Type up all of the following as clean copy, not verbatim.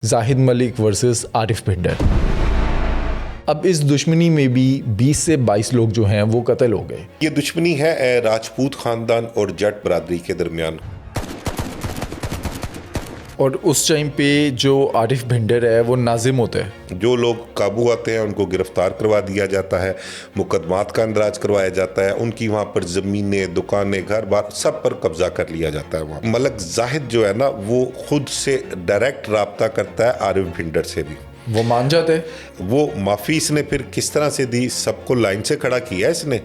Zahid Malik versus Arif Bhinder. अब इस दुश्मनी में भी 20 से 22 लोग जो हैं वो कत्ल हो गए। ये दुश्मनी है राजपूत खानदान और जट बरादरी के दरमियान। और उस टाइम पे जो आरिफ भिंडर है वो नाजिम होता है। जो लोग काबू आते हैं उनको गिरफ्तार करवा दिया जाता है, मुकदमात का अंदराज करवाया जाता है, उनकी वहाँ पर ज़मीनें, दुकानें, घर बार सब पर कब्जा कर लिया जाता है। वहाँ मलक जाहिद जो है ना वो खुद से डायरेक्ट रब्ता करता है आरिफ भिंडर से भी। वो मान जाते हैं। वो माफ़ी इसने फिर किस तरह से दी, सबको लाइन से खड़ा किया इसने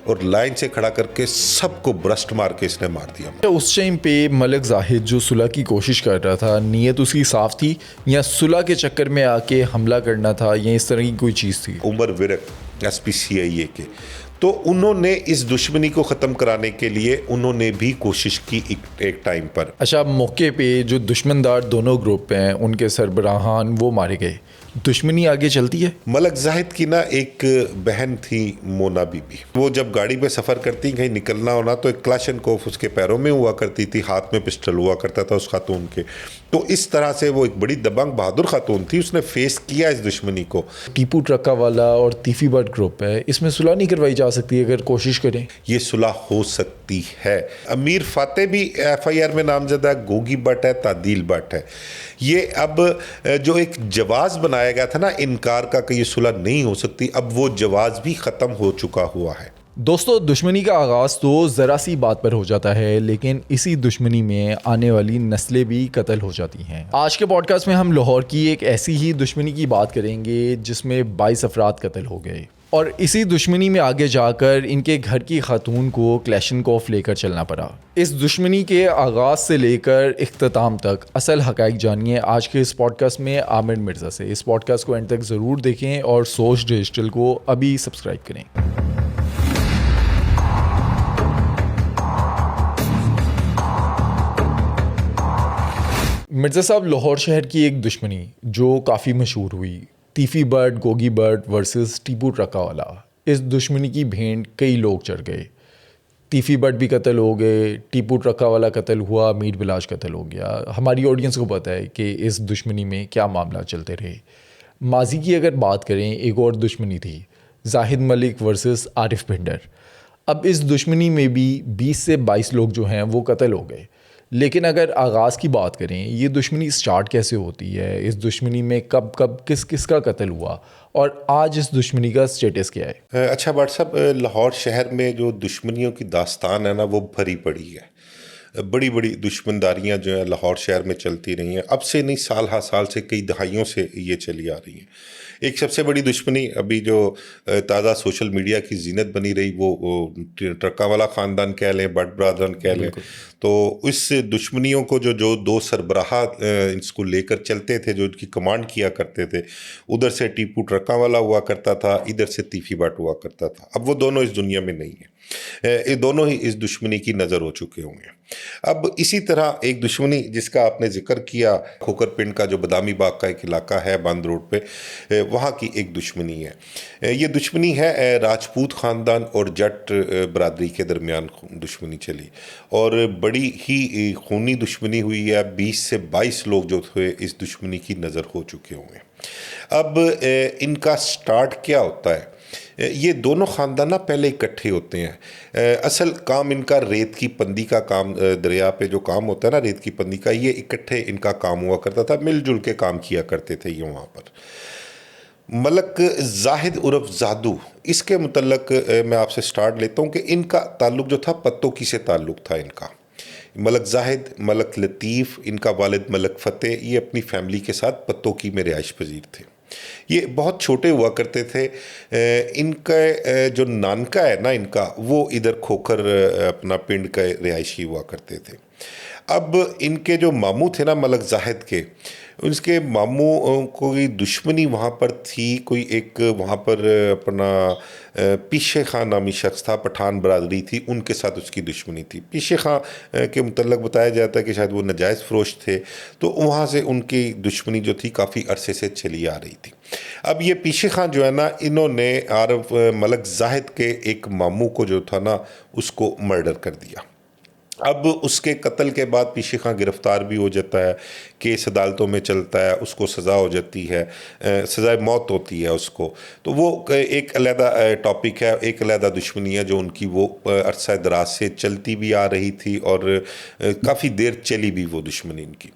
और लाइन से खड़ा करके सबको ब्रस्ट मार के इसने मार दिया। तो उस टाइम पे मलिक जाहिद जो सुलह की कोशिश कर रहा था, नीयत उसकी साफ थी या सुलह के चक्कर में आके हमला करना था या इस तरह की कोई चीज़ थी? उमर विरक SPCIA के, तो उन्होंने इस दुश्मनी को ख़त्म कराने के लिए उन्होंने भी कोशिश की एक टाइम पर। अच्छा, मौके पे जो दुश्मनदार दोनों ग्रुप हैं उनके सरबराहान वो मारे गए, दुश्मनी आगे चलती है। मलक जाहिद की ना एक बहन थी मोना बीबी, वो जब गाड़ी पे सफ़र करती कहीं निकलना होना तो एक क्लाशनकोफ उसके पैरों में हुआ करती थी, हाथ में पिस्टल हुआ करता था उस खातून के। तो इस तरह से वो एक बड़ी दबंग बहादुर खातून थी, उसने फेस किया इस दुश्मनी को। टीपू ट्रक्का वाला और तीफी बट ग्रुप है, इसमें सुलह नहीं करवाई जा सकती अगर कोशिश करें? ये सुलह हो सकती है। अमीर फाते भी FIR में नामजद है, गोगी बट है, तादील बट है। ये अब जो एक जवाज़ बनाया गया था ना इनकार का कि ये सुलह नहीं हो सकती, अब वो जवाज़ भी ख़त्म हो चुका हुआ है। दोस्तों, दुश्मनी का आगाज़ तो ज़रा सी बात पर हो जाता है, लेकिन इसी दुश्मनी में आने वाली नस्लें भी कत्ल हो जाती हैं। आज के पॉडकास्ट में हम लाहौर की एक ऐसी ही दुश्मनी की बात करेंगे जिसमें 22 अफराद कत्ल हो गए, और इसी दुश्मनी में आगे जाकर इनके घर की खातून को क्लैशनकोफ लेकर चलना पड़ा। इस दुश्मनी के आगाज़ से लेकर इख्तिताम तक असल हक़ाइक़ जानिए आज के इस पॉडकास्ट में आमिर मिर्ज़ा से। इस पॉडकास्ट को एंड तक ज़रूर देखें और सोच डिजिटल को अभी सब्सक्राइब करें। मिर्ज़ा साहब, लाहौर शहर की एक दुश्मनी जो काफ़ी मशहूर हुई, तीफी बट गोगी बट वर्सेस टीपू ट्रक्का वाला। इस दुश्मनी की भेंट कई लोग चढ़ गए। तीफी बट भी कत्ल हो गए, टीपू ट्रक्का वाला कत्ल हुआ, मीर बिलाज कत्ल हो गया। हमारी ऑडियंस को पता है कि इस दुश्मनी में क्या मामला चलते रहे। माजी की अगर बात करें, एक और दुश्मनी थी, जाहिद मलिक वर्सेस आरिफ भिंडर। अब इस दुश्मनी में भी 20 से 22 लोग जो हैं वो कत्ल हो गए। लेकिन अगर आगाज़ की बात करें, ये दुश्मनी स्टार्ट कैसे होती है, इस दुश्मनी में कब कब किस किस का कत्ल हुआ और आज इस दुश्मनी का स्टेटस क्या है? अच्छा भाट साहब, लाहौर शहर में जो दुश्मनियों की दास्तान है ना वो भरी पड़ी है। बड़ी बड़ी दुश्मनदारियां जो है लाहौर शहर में चलती रही हैं, अब से नहीं साल हा साल से, कई दहाइयों से ये चली आ रही हैं। एक सबसे बड़ी दुश्मनी अभी जो ताज़ा सोशल मीडिया की जीनत बनी रही वो ट्रक्का वाला ख़ानदान कह लें, बट ब्रादरन कह लें, तो इस दुश्मनियों को जो दो सरबराह इसको लेकर चलते थे, जो इनकी कमांड किया करते थे, उधर से टीपू ट्रक्का वाला हुआ करता था, इधर से तीफी बट हुआ करता था। अब वो दोनों इस दुनिया में नहीं है, ये दोनों ही इस दुश्मनी की नज़र हो चुके होंगे। अब इसी तरह एक दुश्मनी जिसका आपने जिक्र किया, खोकर पिंड का जो बदामी बाग का एक इलाका है बंद रोड पे, वहाँ की एक दुश्मनी है। ये दुश्मनी है राजपूत ख़ानदान और जट बरादरी के दरमियान दुश्मनी चली और बड़ी ही खूनी दुश्मनी हुई है। 20 से 22 लोग जो थे इस दुश्मनी की नज़र हो चुके होंगे। अब इनका स्टार्ट क्या होता है? ये दोनों ख़ानदान ना पहले इकट्ठे होते हैं। असल काम इनका रेत की पंदी का काम, दरिया पे जो काम होता है ना रेत की पंदी का, ये इकट्ठे इनका काम हुआ करता था, मिलजुल के काम किया करते थे ये वहाँ पर। मलक जाहिद उर्फ जादू, इसके मुतल्लक मैं आपसे स्टार्ट लेता हूँ कि इनका ताल्लुक़ जो था पत्तोकी से ताल्लुक़ था इनका। मलक जाहिद, मलक लतीफ़, इनका वालिद मलक फ़तेह, ये अपनी फ़ैमिली के साथ पत्तोकी में रिहाइश पजीर थे। ये बहुत छोटे हुआ करते थे। इनका जो नानका है ना इनका, वो इधर खोकर अपना पिंड का रिहायशी हुआ करते थे। अब इनके जो मामू थे ना मलक जाहिद के, उसके मामू कोई दुश्मनी वहाँ पर थी, कोई एक वहाँ पर अपना पीशे खां नामी शख्स था, पठान बरादरी थी, उनके साथ उसकी दुश्मनी थी। पीशे खां के मुतल्लक बताया जाता है कि शायद वो नजायज़ फरोश थे, तो वहाँ से उनकी दुश्मनी जो थी काफ़ी अरसे से चली आ रही थी। अब ये पीशे खां जो है ना, इन्होंने आरिफ मलक जाहिद के एक मामू को जो था ना उसको मर्डर कर दिया। अब उसके कत्ल के बाद पीशी खां गिरफ्तार भी हो जाता है, केस अदालतों में चलता है, उसको सज़ा हो जाती है, सज़ाए मौत होती है उसको। तो वो एक अलहदा टॉपिक है, एक अलहदा दुश्मनी है जो उनकी वो अरसा दराज से चलती भी आ रही थी और काफ़ी देर चली भी वो दुश्मनी इनकी।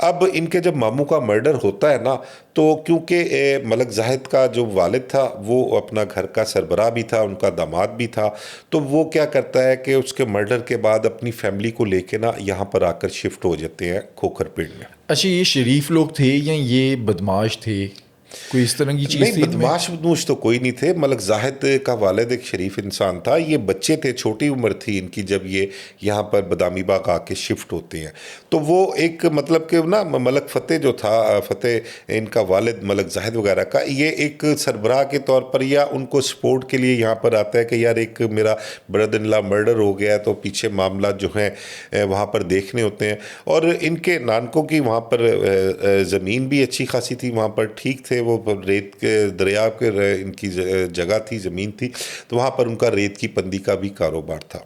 अब इनके जब मामू का मर्डर होता है ना, तो क्योंकि मलक जाहिद का जो वालिद था वो अपना घर का सरबराह भी था, उनका दामाद भी था, तो वो क्या करता है कि उसके मर्डर के बाद अपनी फैमिली को लेके ना यहाँ पर आकर शिफ्ट हो जाते हैं खोखर पिंड में। अच्छा, ये शरीफ लोग थे या ये बदमाश थे? कोई इस तरह की चीज़ नहीं, थी इनमें? बदमाश तो कोई नहीं थे। मलक जाहिद का वालिद एक शरीफ इंसान था। ये बच्चे थे, छोटी उम्र थी इनकी जब ये यहाँ पर बदामी बाग आके शिफ्ट होते हैं। तो वो एक मतलब कि ना मलक फ़तेह जो था, फ़तेह इनका वालिद मलक जाहिद वगैरह का, ये एक सरबराह के तौर पर या उनको सपोर्ट के लिए यहाँ पर आता है कि यार एक मेरा ब्रदर इन लॉ मर्डर हो गया है, तो पीछे मामला जो है वहाँ पर देखने होते हैं। और इनके नानकों की वहाँ पर ज़मीन भी अच्छी खासी थी, वहाँ पर ठीक थे, वो रेत के दरिया के इनकी जगह थी, ज़मीन थी, तो वहाँ पर उनका रेत की पंदी का भी कारोबार था।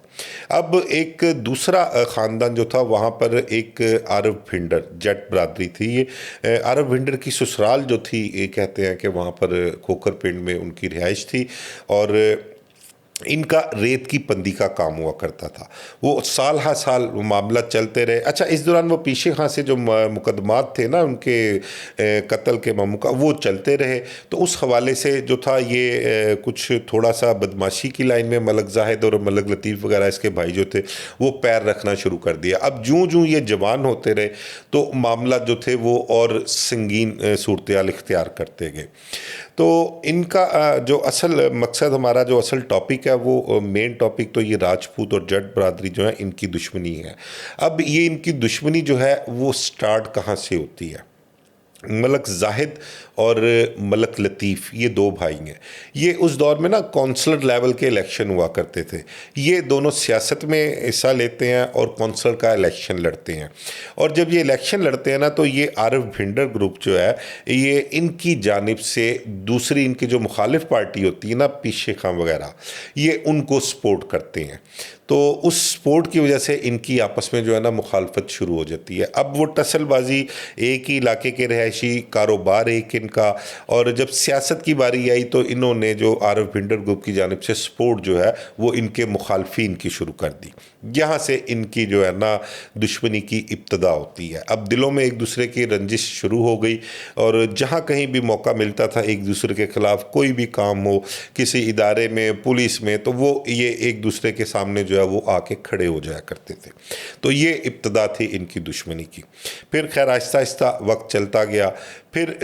अब एक दूसरा ख़ानदान जो था, वहाँ पर एक आरब भिंडर जट बरादरी थी। ये आरब भिंडर की ससुराल जो थी, ये कहते हैं कि वहाँ पर खोखर पिंड में उनकी रिहाइश थी और इनका रेत की पंदी का काम हुआ करता था। वो साल हा साल मामला चलते रहे। अच्छा, इस दौरान वो पीशे खां से जो मुकदमात थे ना उनके कत्ल के मामू का, वो चलते रहे। तो उस हवाले से जो था ये कुछ थोड़ा सा बदमाशी की लाइन में मलक जाहिद और मलक लतीफ़ वगैरह इसके भाई जो थे वो पैर रखना शुरू कर दिया। अब जूँ जूँ ये जवान होते रहे तो मामला जो थे वो और संगीन सूरत इख्तियार करते गए। तो इनका जो असल मकसद, हमारा जो असल टॉपिक है, वो मेन टॉपिक तो ये राजपूत और जट बरादरी जो है इनकी दुश्मनी है। अब ये इनकी दुश्मनी जो है वो स्टार्ट कहाँ से होती है? मलक जाहिद और मलक लतीफ़, ये दो भाई हैं। ये उस दौर में ना कौंसलर लेवल के इलेक्शन हुआ करते थे। ये दोनों सियासत में हिस्सा लेते हैं और कौंसलर का इलेक्शन लड़ते हैं। और जब ये इलेक्शन लड़ते हैं ना, तो ये आरब भिंडर ग्रुप जो है, ये इनकी जानिब से दूसरी इनकी जो मुखालिफ पार्टी होती है ना, पीशे खां वगैरह, ये उनको सपोर्ट करते हैं। तो उस सपोर्ट की वजह से इनकी आपस में जो है ना मुखालफत शुरू हो जाती है। अब वो टसलबाजी, एक ही इलाके के रहायशी, कारोबार एक इनका, और जब सियासत की बारी आई तो इन्होंने जो आरब भिंडर ग्रुप की जानिब से सपोर्ट जो है वो इनके मुखालफिन की शुरू कर दी। यहाँ से इनकी जो है ना दुश्मनी की इब्तदा होती है। अब दिलों में एक दूसरे की रंजिश शुरू हो गई और जहाँ कहीं भी मौका मिलता था एक दूसरे के ख़िलाफ़ कोई भी काम हो, किसी इदारे में, पुलिस में, तो वो ये एक दूसरे के सामने जो है वो आके खड़े हो जाया करते थे। तो ये इब्तदा थी इनकी दुश्मनी की। फिर खैर आहिस्ता आहिस्ता वक्त चलता गया। फिर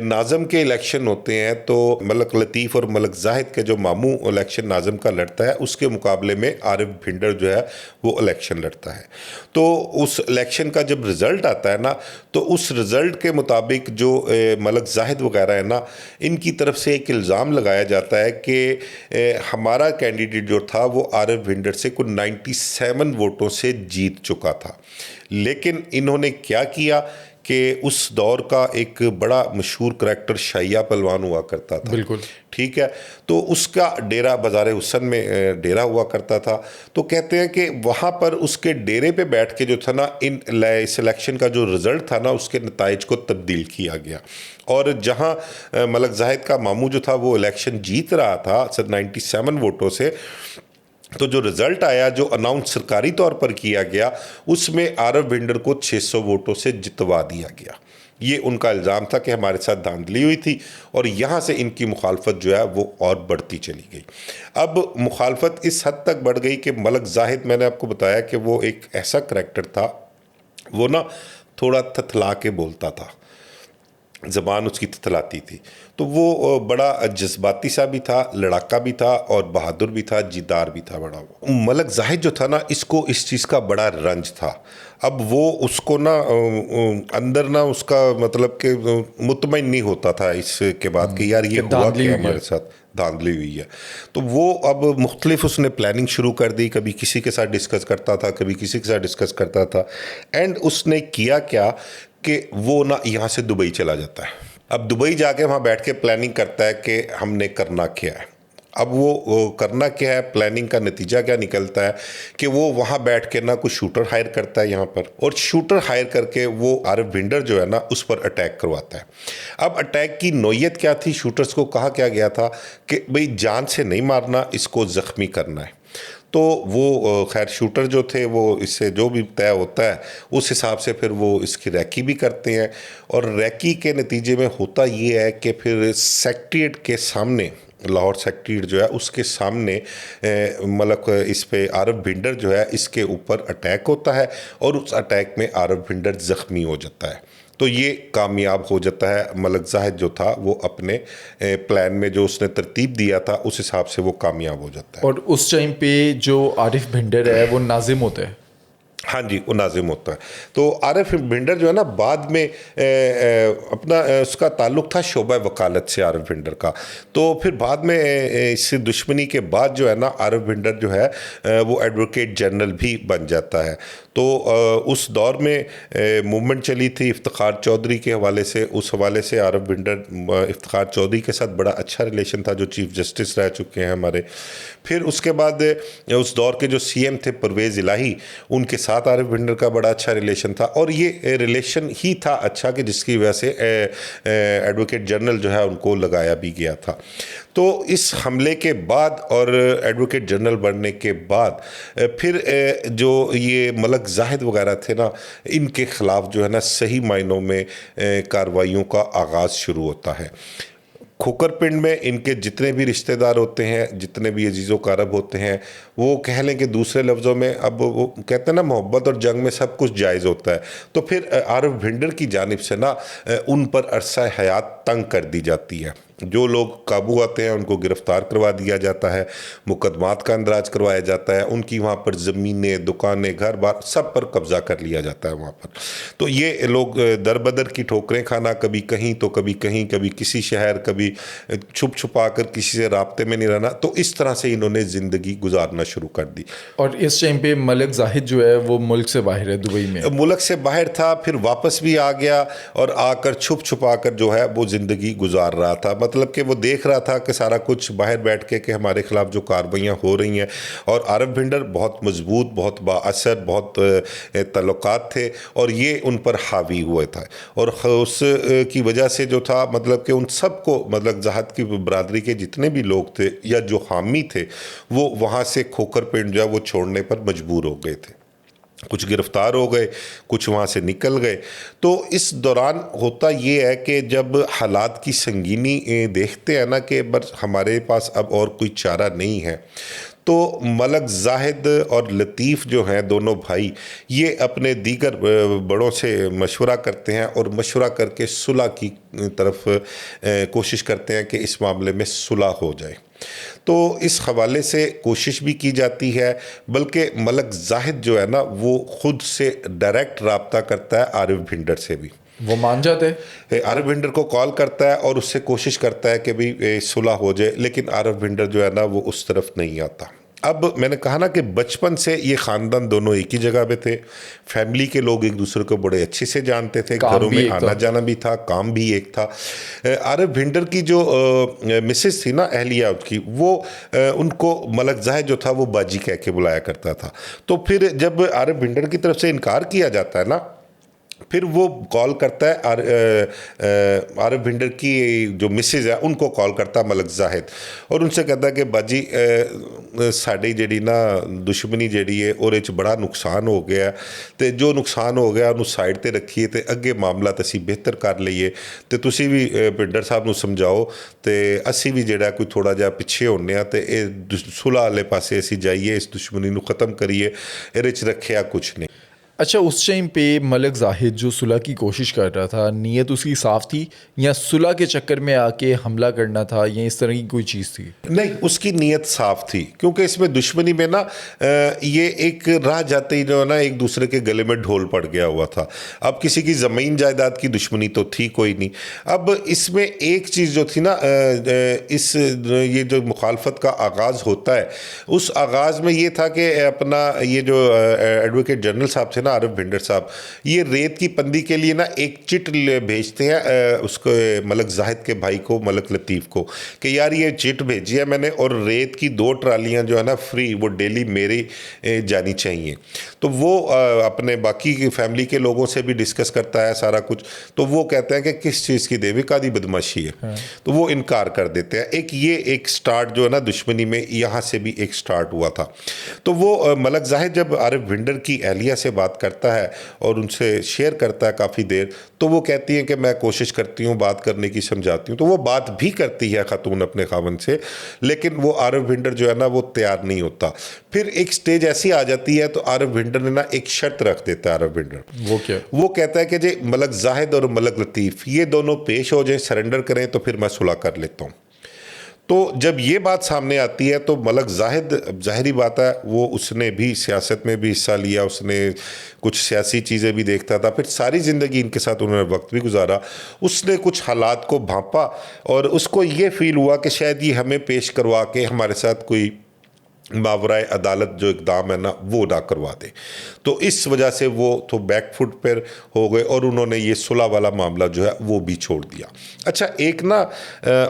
नाज़म के इलेक्शन होते हैं, तो मलक लतीफ़ और मलक जाहिद के जो मामू इलेक्शन नाज़म का लड़ता है, उसके मुकाबले में आरिफ भिंडर जो है वो इलेक्शन लड़ता है। तो उस इलेक्शन का जब रिज़ल्ट आता है ना, तो उस रिज़ल्ट के मुताबिक जो मलक जाहिद वगैरह है ना, इनकी तरफ से एक इल्ज़ाम लगाया जाता है कि हमारा कैंडिडेट जो था वो आरिफ भिंडर से कुल 97 वोटों से जीत चुका था। लेकिन इन्होंने क्या किया कि उस दौर का एक बड़ा मशहूर करैक्टर शाहिया पहलवान हुआ करता था, बिल्कुल ठीक है, तो उसका डेरा बाज़ार हुसन में डेरा हुआ करता था। तो कहते हैं कि वहाँ पर उसके डेरे पे बैठ के जो था ना, इस इलेक्शन का जो रिज़ल्ट था ना, उसके नताइज को तब्दील किया गया। और जहाँ मलक जाहिद का मामू जो था वो इलेक्शन जीत रहा था 97 वोटों से, तो जो रिज़ल्ट आया, जो अनाउंस सरकारी तौर पर किया गया, उसमें आरब भिंडर को 600 वोटों से जितवा दिया गया। ये उनका इल्ज़ाम था कि हमारे साथ धांधली हुई थी, और यहाँ से इनकी मुखालफत जो है वो और बढ़ती चली गई। अब मुखालफत इस हद तक बढ़ गई कि मलक जाहिद, मैंने आपको बताया कि वो एक ऐसा करैक्टर था, वो ना थोड़ा थथला के बोलता था, ज़बान उसकी थथलाती थी। तो वो बड़ा जज्बाती सा भी था, लड़ाका भी था और बहादुर भी था, जिद्दार भी था बड़ा। वो मलक जाहिद जो था ना, इसको इस चीज़ का बड़ा रंज था। अब वो उसको ना अंदर ना उसका मतलब कि मुतमईन नहीं होता था इसके बाद कि यार ये हुआ क्या हमारे साथ, धांधली हुई है। तो वो अब मुख्तलिफ उसने प्लानिंग शुरू कर दी, कभी किसी के साथ डिस्कस करता था, कभी किसी के साथ डिस्कस करता था। एंड उसने किया क्या कि वो ना यहाँ से दुबई चला जाता है। अब दुबई जाके वहाँ बैठ के प्लानिंग करता है कि हमने करना क्या है। अब वो करना क्या है, प्लानिंग का नतीजा क्या निकलता है कि वो वहाँ बैठ के ना कुछ शूटर हायर करता है यहाँ पर, और शूटर हायर करके वो आरिफ भिंडर जो है ना उस पर अटैक करवाता है। अब अटैक की नौयत क्या थी, शूटर्स को कहा क्या गया था कि भाई जान से नहीं मारना, इसको ज़ख्मी करना है। तो वो खैर शूटर जो थे वो इससे जो भी तय होता है उस हिसाब से फिर वो इसकी रैकी भी करते हैं, और रैकी के नतीजे में होता ये है कि फिर सेक्रेटेरिएट के सामने, लाहौर सेक्रेटेरिएट जो है उसके सामने मतलब इस पे आरिफ भिंडर जो है इसके ऊपर अटैक होता है, और उस अटैक में आरिफ भिंडर ज़ख्मी हो जाता है। तो ये कामयाब हो जाता है। मलक जाहिद जो था वो अपने प्लान में जो उसने तरतीब दिया था उस हिसाब से वो कामयाब हो जाता है। और उस टाइम पे जो आरिफ भिंडर है वो नाजिम होता है। हाँ जी, वो नाजिम होता है। तो आरिफ भिंडर जो है ना बाद में अपना उसका ताल्लुक था शोबा वकालत से आरिफ भिंडर का। तो फिर बाद में इस दुश्मनी के बाद जो है ना आरिफ भिंडर जो है वो एडवोकेट जनरल भी बन जाता है। तो उस दौर में मूवमेंट चली थी इफ्तिखार चौधरी के हवाले से, उस हवाले से आरिफ भिंडर इफ्तिखार चौधरी के साथ बड़ा अच्छा रिलेशन था जो चीफ जस्टिस रह चुके हैं हमारे। फिर उसके बाद उस दौर के जो सीएम थे परवेज़ इलाही, उनके साथ आरिफ भिंडर का बड़ा अच्छा रिलेशन था, और ये रिलेशन ही था अच्छा कि जिसकी वजह से एडवोकेट जनरल जो है उनको लगाया भी गया था। तो इस हमले के बाद और एडवोकेट जनरल बनने के बाद फिर जो ये मलक जाहिद वगैरह थे ना, इनके ख़िलाफ़ जो है ना सही मायनों में कार्रवाइयों का आगाज़ शुरू होता है। खोकरपिंड में इनके जितने भी रिश्तेदार होते हैं, जितने भी अजीज़ो कारब होते हैं, वो कह लें कि दूसरे लफ्ज़ों में, अब वो कहते हैं ना मोहब्बत और जंग में सब कुछ जायज़ होता है। तो फिर आरिफ भिंडर की जानिब से ना उन पर अरसा हयात तंग कर दी जाती है। जो लोग काबू आते हैं उनको गिरफ़्तार करवा दिया जाता है, मुकदमात का अंदराज करवाया जाता है, उनकी वहाँ पर ज़मीनें, दुकानें, घर बार सब पर कब्ज़ा कर लिया जाता है वहाँ पर। तो ये लोग दर बदर की ठोकरें खाना, कभी कहीं तो कभी कहीं, कभी किसी शहर, कभी छुप छुपा कर किसी से राब्ते में नहीं रहना। तो इस तरह से इन्होंने ज़िंदगी गुजारना शुरू कर दी। और इस टाइम पे मलक जाहिद जो है वो मुल्क से बाहर है, दुबई में। मुल्क से बाहर था, फिर वापस भी आ गया, और आकर छुप छुपा कर जो है वो ज़िंदगी गुजार रहा था। मतलब कि वो देख रहा था कि सारा कुछ बाहर बैठ के कि हमारे ख़िलाफ़ जो कार्रवाइयाँ हो रही हैं, और आरिफ भिंडर बहुत मजबूत, बहुत बाअसर, बहुत तल्लुकात थे, और ये उन पर हावी हुए था। और उस की वजह से जो था मतलब कि उन सबको, मतलब जाहिद की बरादरी के जितने भी लोग थे या जो हामी थे, वो वहाँ से खोकरपिंड जो है वो छोड़ने पर मजबूर हो गए थे। कुछ गिरफ्तार हो गए, कुछ वहाँ से निकल गए। तो इस दौरान होता ये है कि जब हालात की संगीनी देखते हैं ना कि बस हमारे पास अब और कोई चारा नहीं है, तो मलक जाहिद और लतीफ़ जो हैं दोनों भाई, ये अपने दीगर बड़ों से मशवरा करते हैं, और मशवरा करके सुलह की तरफ कोशिश करते हैं कि इस मामले में सुलह हो जाए। तो इस हवाले से कोशिश भी की जाती है, बल्कि मलक जाहिद जो है ना वो ख़ुद से डायरेक्ट रब्ता करता है आरिफ भिंडर से भी। वो मान जाते हैं, आरिफ भिंडर को कॉल करता है और उससे कोशिश करता है कि भाई सुलह हो जाए, लेकिन आरिफ भिंडर जो है ना वो उस तरफ नहीं आता। अब मैंने कहा ना कि बचपन से ये ख़ानदान दोनों एक ही जगह पे थे, फैमिली के लोग एक दूसरे को बड़े अच्छे से जानते थे, घरों में आना जाना भी था, काम भी एक था। आरिफ भिंडर की जो मिसेस थी ना, अहलिया उसकी, वो उनको मलक जाहिद जो था वो बाजी कह के बुलाया करता था। तो फिर जब आरिफ भिंडर की तरफ से इनकार किया जाता है ना, फिर वो कॉल करता है आरिफ भिंडर की जो मिसेज है उनको कॉल करता है मलक जाहिद, और उनसे कहता है कि बाजी साड़ी जी ना दुश्मनी जी है और बड़ा नुकसान हो गया, तो जो नुकसान हो गया उन्होंने साइड पर रखिए, तो अगे मामला तो असी बेहतर कर लीए, तो तुसी भी भिंडर साहब को समझाओ, तो असी भी जोड़ा कोई थोड़ा जहा पिछे होने, तो सुलह वाले पासे असी जाइए, इस दुश्मनी को ख़त्म करिए, ये रखिया कुछ नहीं। अच्छा, उस टाइम पे मलक जाहिद जो सुलह की कोशिश कर रहा था, नीयत उसकी साफ़ थी या सुलह के चक्कर में आके हमला करना था या इस तरह की कोई चीज़ थी? नहीं, उसकी नीयत साफ़ थी, क्योंकि इसमें दुश्मनी में ना ये एक राह जाते ही जो ना एक दूसरे के गले में ढोल पड़ गया हुआ था। अब किसी की ज़मीन जायदाद की दुश्मनी तो थी कोई नहीं। अब इसमें एक चीज़ जो थी ना, ये जो मुखालफत का आगाज़ होता है, उस आगाज़ में ये था कि अपना ये जो एडवोकेट जनरल साहब थे थे ना आरिफ भिंडर साहब, ये रेत की पंदी के लिए ना एक चिट भेजते हैं उसको मलक जाहिद के भाई को, मलक लतीफ़ को, कि यार ये चिट भेजी है मैंने और रेत की 2 ट्रालियाँ जो है ना फ्री वो डेली मेरी जानी चाहिए। तो वो अपने बाकी की फैमिली के लोगों से भी डिस्कस करता है सारा कुछ, तो वो कहते हैं कि किस चीज़ की देवी का दी बदमाशी है, तो वो इनकार कर देते हैं। एक स्टार्ट जो है ना दुश्मनी में यहाँ से भी एक स्टार्ट हुआ था। तो वो मलक जाहिद जब आरिफ भिंडर की अहलिया से बात करता है और उनसे शेयर करता है काफ़ी देर, तो वो कहती है कि मैं कोशिश करती हूँ बात करने की, समझाती हूँ, तो वो बात भी करती है खातून अपने खावन से, लेकिन वो आरिफ भिंडर जो है ना वो तैयार नहीं होता। फिर एक स्टेज ऐसी आ जाती है तो आरिफ भिंडर ने ना एक शर्त रख देता है आरिफ भिंडर। वो क्या? वो कहता है कि जी मलक जाहिद और मलक लतीफ़ ये दोनों पेश हो जाए, सरेंडर करें, तो फिर मैं सुलह कर लेता हूँ। तो जब ये बात सामने आती है तो मलक जाहिद, ज़ाहिरी बात है वो उसने भी सियासत में भी हिस्सा लिया, उसने कुछ सियासी चीज़ें भी देखता था, फिर सारी ज़िंदगी इनके साथ उन्होंने वक्त भी गुजारा। उसने कुछ हालात को भांपा और उसको ये फील हुआ कि शायद ये हमें पेश करवा के हमारे साथ कोई मावराए अदालत जो इक़दाम है ना वो ना करवा दे। तो इस वजह से वो तो बैकफुट पर हो गए और उन्होंने ये सुलह वाला मामला जो है वो भी छोड़ दिया। अच्छा, एक ना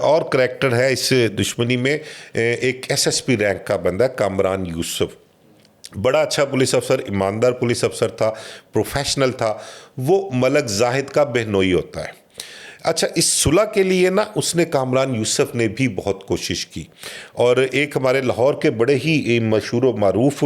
और करैक्टर है इस दुश्मनी में, एक SSP रैंक का बंदा है कामरान यूसुफ, बड़ा अच्छा पुलिस अफसर, ईमानदार पुलिस अफसर था, प्रोफेशनल था। वो मलक जाहिद का बहनोई होता है। अच्छा, इस सुलह के लिए ना उसने कामरान यूसुफ ने भी बहुत कोशिश की, और एक हमारे लाहौर के बड़े ही मशहूर व मारूफ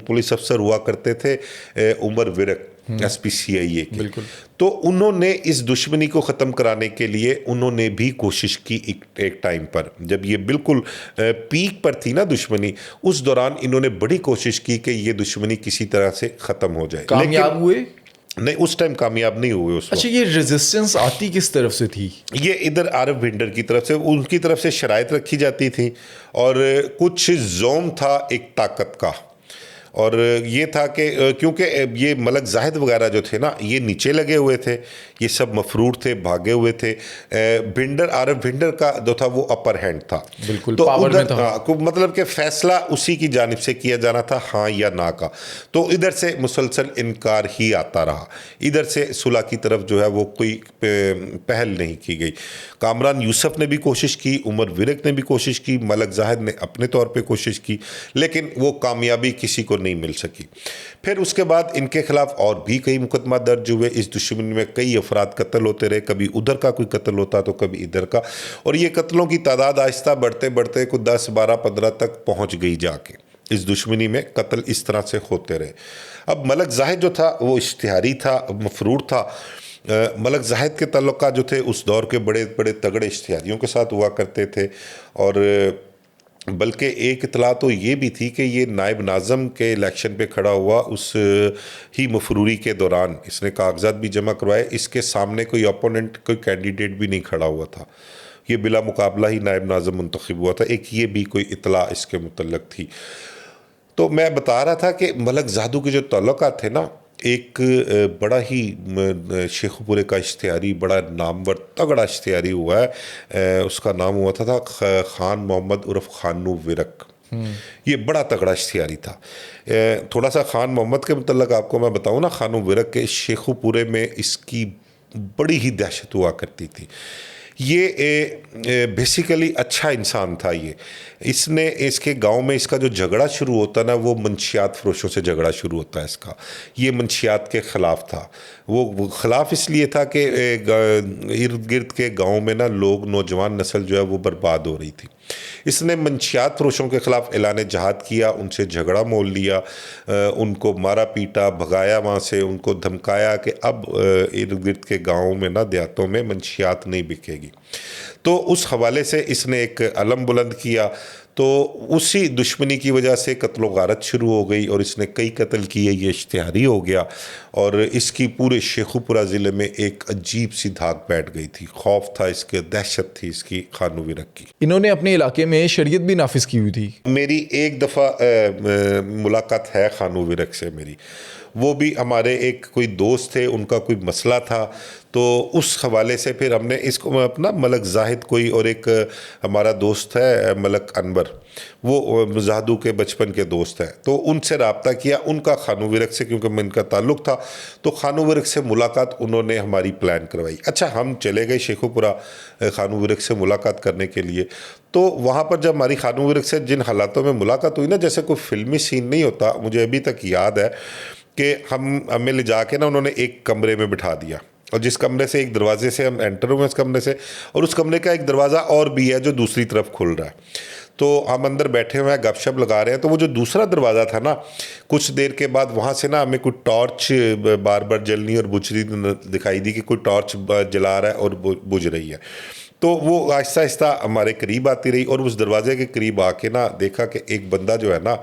पुलिस अफसर हुआ करते थे उमर विरक, SPCIA के, बिल्कुल। तो उन्होंने इस दुश्मनी को ख़त्म कराने के लिए उन्होंने भी कोशिश की। एक टाइम पर जब ये बिल्कुल पीक पर थी ना दुश्मनी, उस दौरान इन्होंने बड़ी कोशिश की कि ये दुश्मनी किसी तरह से ख़त्म हो जाए। कामयाब हुए? नहीं, उस टाइम कामयाब नहीं हुए उस वक्त। अच्छा, ये रेजिस्टेंस आती किस तरफ से थी? ये इधर आरिफ भिंडर की तरफ से, उनकी तरफ से शराइत रखी जाती थी और कुछ जोम था एक ताकत का, और ये था कि क्योंकि ये मलक जाहिद वगैरह जो थे ना ये नीचे लगे हुए थे, ये सब मफरूर थे, भागे हुए थे। भिंडर, आरिफ भिंडर का जो था वो अपर हैंड था, बिल्कुल तो पावर में था। मतलब कि फैसला उसी की जानिब से किया जाना था, हाँ या ना का। तो इधर से मुसलसल इनकार ही आता रहा, इधर से सुलह की तरफ जो है वो कोई पहल नहीं की गई। कामरान यूसुफ ने भी कोशिश की, उमर विरक ने भी कोशिश की, मलक जाहिद ने अपने तौर पे कोशिश की, लेकिन वो कामयाबी किसी को नहीं मिल सकी। फिर उसके बाद इनके खिलाफ और भी कई मुकदमा दर्ज हुए। इस दुश्मनी में कई अफराद कत्ल होते रहे, कभी उधर का कोई कत्ल होता तो कभी इधर का, और ये कत्लों की तादाद आहिस्ता बढ़ते बढ़ते को 10, 12, 15 तक पहुंच गई जाके। इस दुश्मनी में कत्ल इस तरह से होते रहे। अब मलक जाहिद जो था वो इश्तिहारी था, मफरूर था। मलक जाहिद के ताल्लुकात जो थे उस दौर के बड़े बड़े तगड़े इश्तिहारियों के साथ हुआ करते थे, और बल्कि एक इतला तो ये भी थी कि ये नायब नाज़म के इलेक्शन पे खड़ा हुआ, उस ही मफरूरी के दौरान इसने कागजात भी जमा करवाए, इसके सामने कोई अपोनेंट, कोई कैंडिडेट भी नहीं खड़ा हुआ था, ये बिला मुकाबला ही नायब नाज़म मुंतखब हुआ था। एक ये भी कोई इतला इसके मुतल्लक थी। तो मैं बता रहा था कि मलक जादू के जो ताल्लुकात थे ना, एक बड़ा ही शेखुपुरे का इश्तिहारी, बड़ा नामवर तगड़ा इश्तिहारी हुआ है, उसका नाम हुआ था खान मोहम्मद उर्फ खानू विरक। ये बड़ा तगड़ा इश्तिहारी था। थोड़ा सा खान मोहम्मद के मुतल्लक आपको मैं बताऊँ ना, खानू विरक के शेखुपुरे में इसकी बड़ी ही दहशत हुआ करती थी। ये बेसिकली अच्छा इंसान था। ये इसने इसके गांव में इसका जो झगड़ा शुरू होता ना, वो मंशियात फरोशों से झगड़ा शुरू होता है इसका। ये मंशियात के ख़िलाफ़ था। वो ख़िलाफ़ इसलिए था कि इर्द गिर्द के गांव में ना लोग, नौजवान नस्ल जो है वो बर्बाद हो रही थी। इसने मंशियात फरोशों के ख़िलाफ़ ऐलान जहाद किया, उनसे झगड़ा मोल लिया, उनको मारा पीटा, भगाया वहाँ से, उनको धमकाया कि अब इर्द गिर्द के गाँव में ना, देहातों में मंशियात नहीं बिकेगी। तो उस हवाले से इसने एक अलम बुलंद किया। तो उसी दुश्मनी की वजह से कत्लो गारत शुरू हो गई और इसने कई कत्ल किए, ये इश्तिहारी हो गया और इसकी पूरे शेखुपुरा ज़िले में एक अजीब सी धाक बैठ गई थी। खौफ था इसके, दहशत थी इसकी खानू विरक की। इन्होंने अपने इलाके में शरीयत भी नाफिज की हुई थी। मेरी एक दफ़ा मुलाकात है खानू विरक से मेरी। वो भी हमारे एक कोई दोस्त थे, उनका कोई मसला था, तो उस हवाले से फिर हमने इसको अपना मलक जाहिद कोई और एक हमारा दोस्त है मलक अनवर, वो मुजाहदू के बचपन के दोस्त हैं, तो उनसे रब्ता किया, उनका खानू विरक से क्योंकि इनका ताल्लुक़ था, तो खानू विरक से मुलाकात उन्होंने हमारी प्लान करवाई। अच्छा, हम चले गए शेखुपुरा खानू विरक से मुलाकात करने के लिए। तो वहाँ पर जब हमारी खानू विरक से जिन हालातों में मुलाकात हुई ना, जैसे कोई फिल्मी सीन नहीं होता, मुझे अभी तक याद है कि हमें ले जाके ना उन्होंने एक कमरे में बिठा दिया, और जिस कमरे से एक दरवाजे से हम एंटर हुए उस कमरे से, और उस कमरे का एक दरवाज़ा और भी है जो दूसरी तरफ खुल रहा है, तो हम अंदर बैठे हुए हैं, गपशप लगा रहे हैं। तो वो जो दूसरा दरवाज़ा था ना, कुछ देर के बाद वहाँ से ना हमें कोई टॉर्च बार बार जलनी और बुझ रही दिखाई दी कि कोई टॉर्च जला रहा है और बुझ रही है। तो वो आहिस्ता आहिस्ता हमारे करीब आती रही, और उस दरवाजे के करीब आके ना देखा कि एक बंदा जो है ना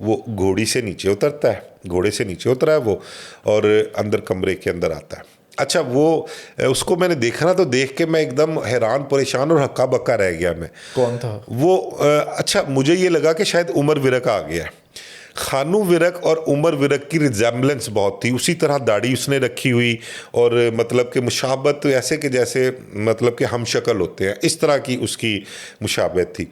वो घोड़ी से नीचे उतरता है, घोड़े से नीचे उतरा है वो, और अंदर कमरे के अंदर आता है। अच्छा, वो उसको मैंने देखा ना, तो देख के मैं एकदम हैरान परेशान और हक्का बक्का रह गया मैं। कौन था वो? अच्छा, मुझे ये लगा कि शायद उमर विरक आ गया है। खानू विरक और उमर विरक की रिजेम्बलेंस बहुत थी, उसी तरह दाढ़ी उसने रखी हुई, और मतलब कि मुशाबत ऐसे कि जैसे मतलब कि हम शक्ल होते हैं, इस तरह की उसकी मुशाबत थी।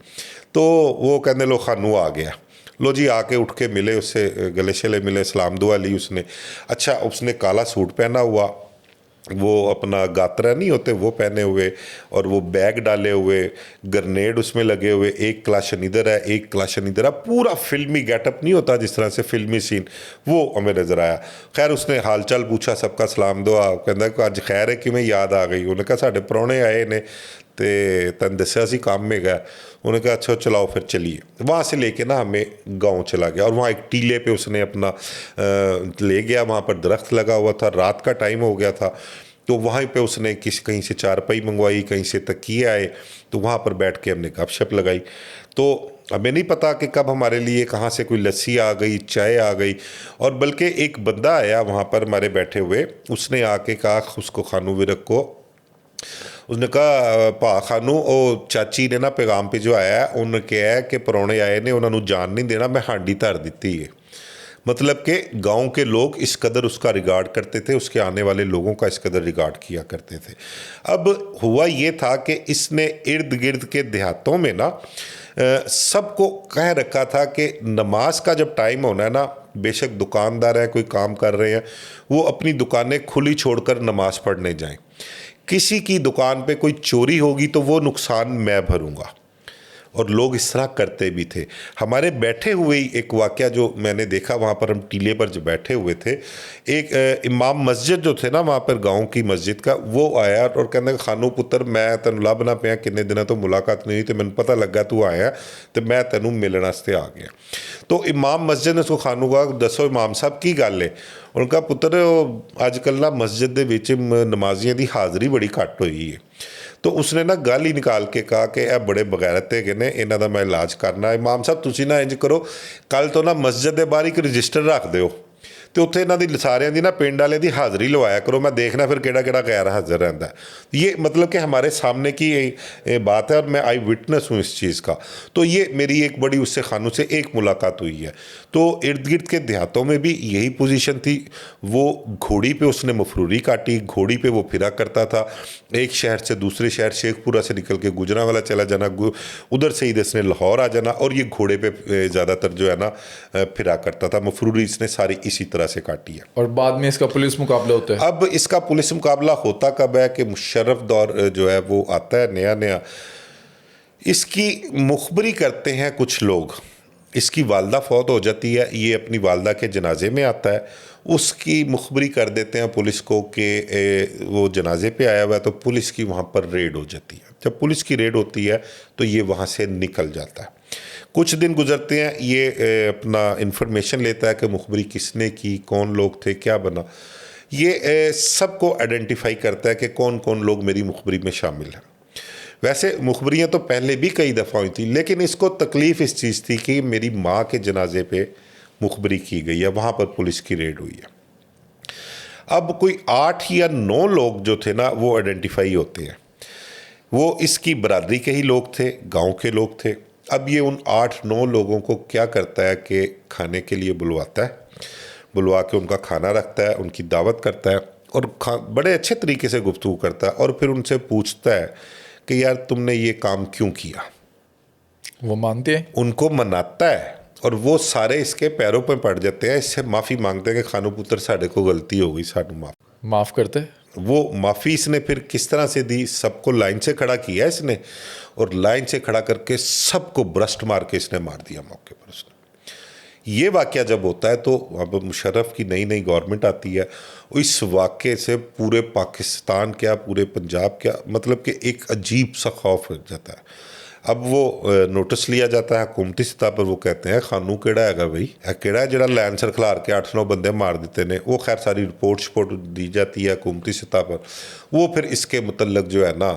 तो वो कहने लो खानू आ गया, लो जी, आके उठ के मिले उससे, गले शले मिले, सलाम दुआ ली उसने। अच्छा, उसने काला सूट पहना हुआ, वो अपना गात्रा नहीं होते वो पहने हुए, और वो बैग डाले हुए, ग्रेनेड उसमें लगे हुए, एक क्लाशन इधर है, एक क्लाशन इधर है, पूरा फिल्मी गेटअप नहीं होता जिस तरह से फिल्मी सीन, वो हमें नज़र आया। खैर, उसने हालचाल पूछा, सबका सलाम दुआ, कहता कि अज खैर है कि मैं याद आ गई। उन्होंने कहा साढ़े परौने आए ने ते तन दस्या सी काम में गया। उन्होंने कहा अच्छा चलाओ फिर चलिए। वहाँ से लेके ना हमें गांव चला गया, और वहाँ एक टीले पे उसने अपना ले गया, वहाँ पर दरख्त लगा हुआ था, रात का टाइम हो गया था, तो वहाँ पे उसने कहीं से चारपाई मंगवाई, कहीं से तकिए आए, तो वहाँ पर बैठ के हमने गपशप लगाई। तो हमें नहीं पता कि कब हमारे लिए कहाँ से कोई लस्सी आ गई, चाय आ गई, और बल्कि एक बंदा आया वहाँ पर हमारे बैठे हुए, उसने आके कहा उसको, खानू विरक को, उसने कहा भा खानू ओ चाची ने ना पैगाम पे जो आया है, उन्होंने कहा है कि परौने आए ने, उन्होंने जान नहीं देना, मैं हांडी धर दी है। मतलब कि गांव के लोग इस कदर उसका रिगार्ड करते थे, उसके आने वाले लोगों का इस कदर रिगार्ड किया करते थे। अब हुआ ये था कि इसने इर्द गिर्द के देहातों में ना सबको कह रखा था कि नमाज का जब टाइम होना है ना, बेशक दुकानदार है, कोई काम कर रहे हैं, वो अपनी दुकानें खुली छोड़कर नमाज पढ़ने जाएं। किसी की दुकान पे कोई चोरी होगी तो वो नुकसान मैं भरूंगा, और लोग इस तरह करते भी थे। हमारे बैठे हुए ही एक वाक़या जो मैंने देखा, वहाँ पर हम टीले पर जो बैठे हुए थे, एक इमाम मस्जिद जो थे ना वहाँ पर, गांव की मस्जिद का, वो आया और कहने खानू पुत्र मैं तेन लभना पिया, किन्ने दिनों तो मुलाकात नहीं हुई, तो मैंने पता लगा तू आया, तो मैं तेनू मिलने वास्ते आ गया। तो इमाम मस्जिद ने उसको खानू कहा, दसो इमाम साहब की गल है? उनका पुत्र अजकल ना मस्जिद दे विच नमाजियां की हाज़री बड़ी घट हुई है। तो उसने ना गल ही निकाल के कहा कि यह बड़े बगैरत है ने, इन्हों का मैं इलाज करना। इमाम साहब तुसी ना इंज करो, कल तो ना मस्जिद के बाहर एक रजिस्टर रख दो, तो उत्थे इन्हों की सारिਆਂ की ना पिंड वाले की हाज़री लवाया करो, मैं देखना फिर केड़ा केड़ा गैर हाज़र रहता है। ये मतलब कि हमारे सामने की बात है, और मैं आई विटनेस हूँ इस चीज़ का। तो ये मेरी एक बड़ी उससे खानू से एक मुलाकात हुई है। तो इर्द गिर्द के देहातों में भी यही पोजीशन थी। वो घोड़ी पे उसने मफरूरी काटी, घोड़ी पे वो फिरा करता था, एक शहर से दूसरे शहर, शेखपुरा से निकल के गुजरांवाला चला जाना, उधर से इधर इसने लाहौर आ जाना, और ये घोड़े पे ज़्यादातर जो है ना फिरा करता था। मफरूरी इसने सारी इसी तरह से काटी है। और बाद में इसका पुलिस मुकाबला होता है। अब इसका पुलिस मुकाबला होता कब है कि मुशर्रफ दौर जो है वो आता है नया नया, इसकी मुखबरी करते हैं कुछ लोग। इसकी वालदा फौत हो जाती है, ये अपनी वालदा के जनाजे में आता है, उसकी मुखबरी कर देते हैं पुलिस को कि वो जनाजे पे आया हुआ है, तो पुलिस की वहाँ पर रेड हो जाती है। जब पुलिस की रेड होती है तो ये वहाँ से निकल जाता है। कुछ दिन गुजरते हैं, ये अपना इन्फॉर्मेशन लेता है कि मुखबरी किसने की, कौन लोग थे, क्या बना। ये सबको आइडेंटिफाई करता है कि कौन कौन लोग मेरी मुखबरी में शामिल हैं। वैसे मुखबरियाँ तो पहले भी कई दफ़ा हुई थी, लेकिन इसको तकलीफ़ इस चीज़ थी कि मेरी माँ के जनाजे पे मुखबरी की गई है, वहाँ पर पुलिस की रेड हुई है। अब कोई 8 या 9 लोग जो थे ना वो आइडेंटिफाई होते हैं, वो इसकी बरादरी के ही लोग थे, गांव के लोग थे। अब ये उन 8-9 लोगों को क्या करता है कि खाने के लिए बुलवाता है, बुलवा के उनका खाना रखता है, उनकी दावत करता है और बड़े अच्छे तरीके से गुफ्तगू करता है और फिर उनसे पूछता है कि यार तुमने ये काम क्यों किया। वो मानते हैं, उनको मनाता है और वो सारे इसके पैरों पे पड़ जाते हैं, इससे माफ़ी मांगते हैं कि खानू पुत्र साढ़े को गलती हो गई, सानू माफ़ करते हैं। वो माफ़ी इसने फिर किस तरह से दी, सबको लाइन से खड़ा किया इसने और लाइन से खड़ा करके सबको ब्रस्ट मार के इसने मार दिया मौके पर उसने। ये वाक़या जब होता है तो अब मुशर्रफ की नई नई गवर्नमेंट आती है, इस वाक़े से पूरे पाकिस्तान क्या पूरे पंजाब क्या मतलब कि एक अजीब सा खौफ हो जाता है। अब वो नोटिस लिया जाता है हुकूमती सतह पर, वो कहते हैं खानू केड़ा हैगा भाई, केड़ा जरा लैंड सर खिलार के 8-9 बंदे मार देते ने। वो खैर सारी रिपोर्ट दी जाती है हुकूमती सतह पर, वो फिर इसके मतलब जो है ना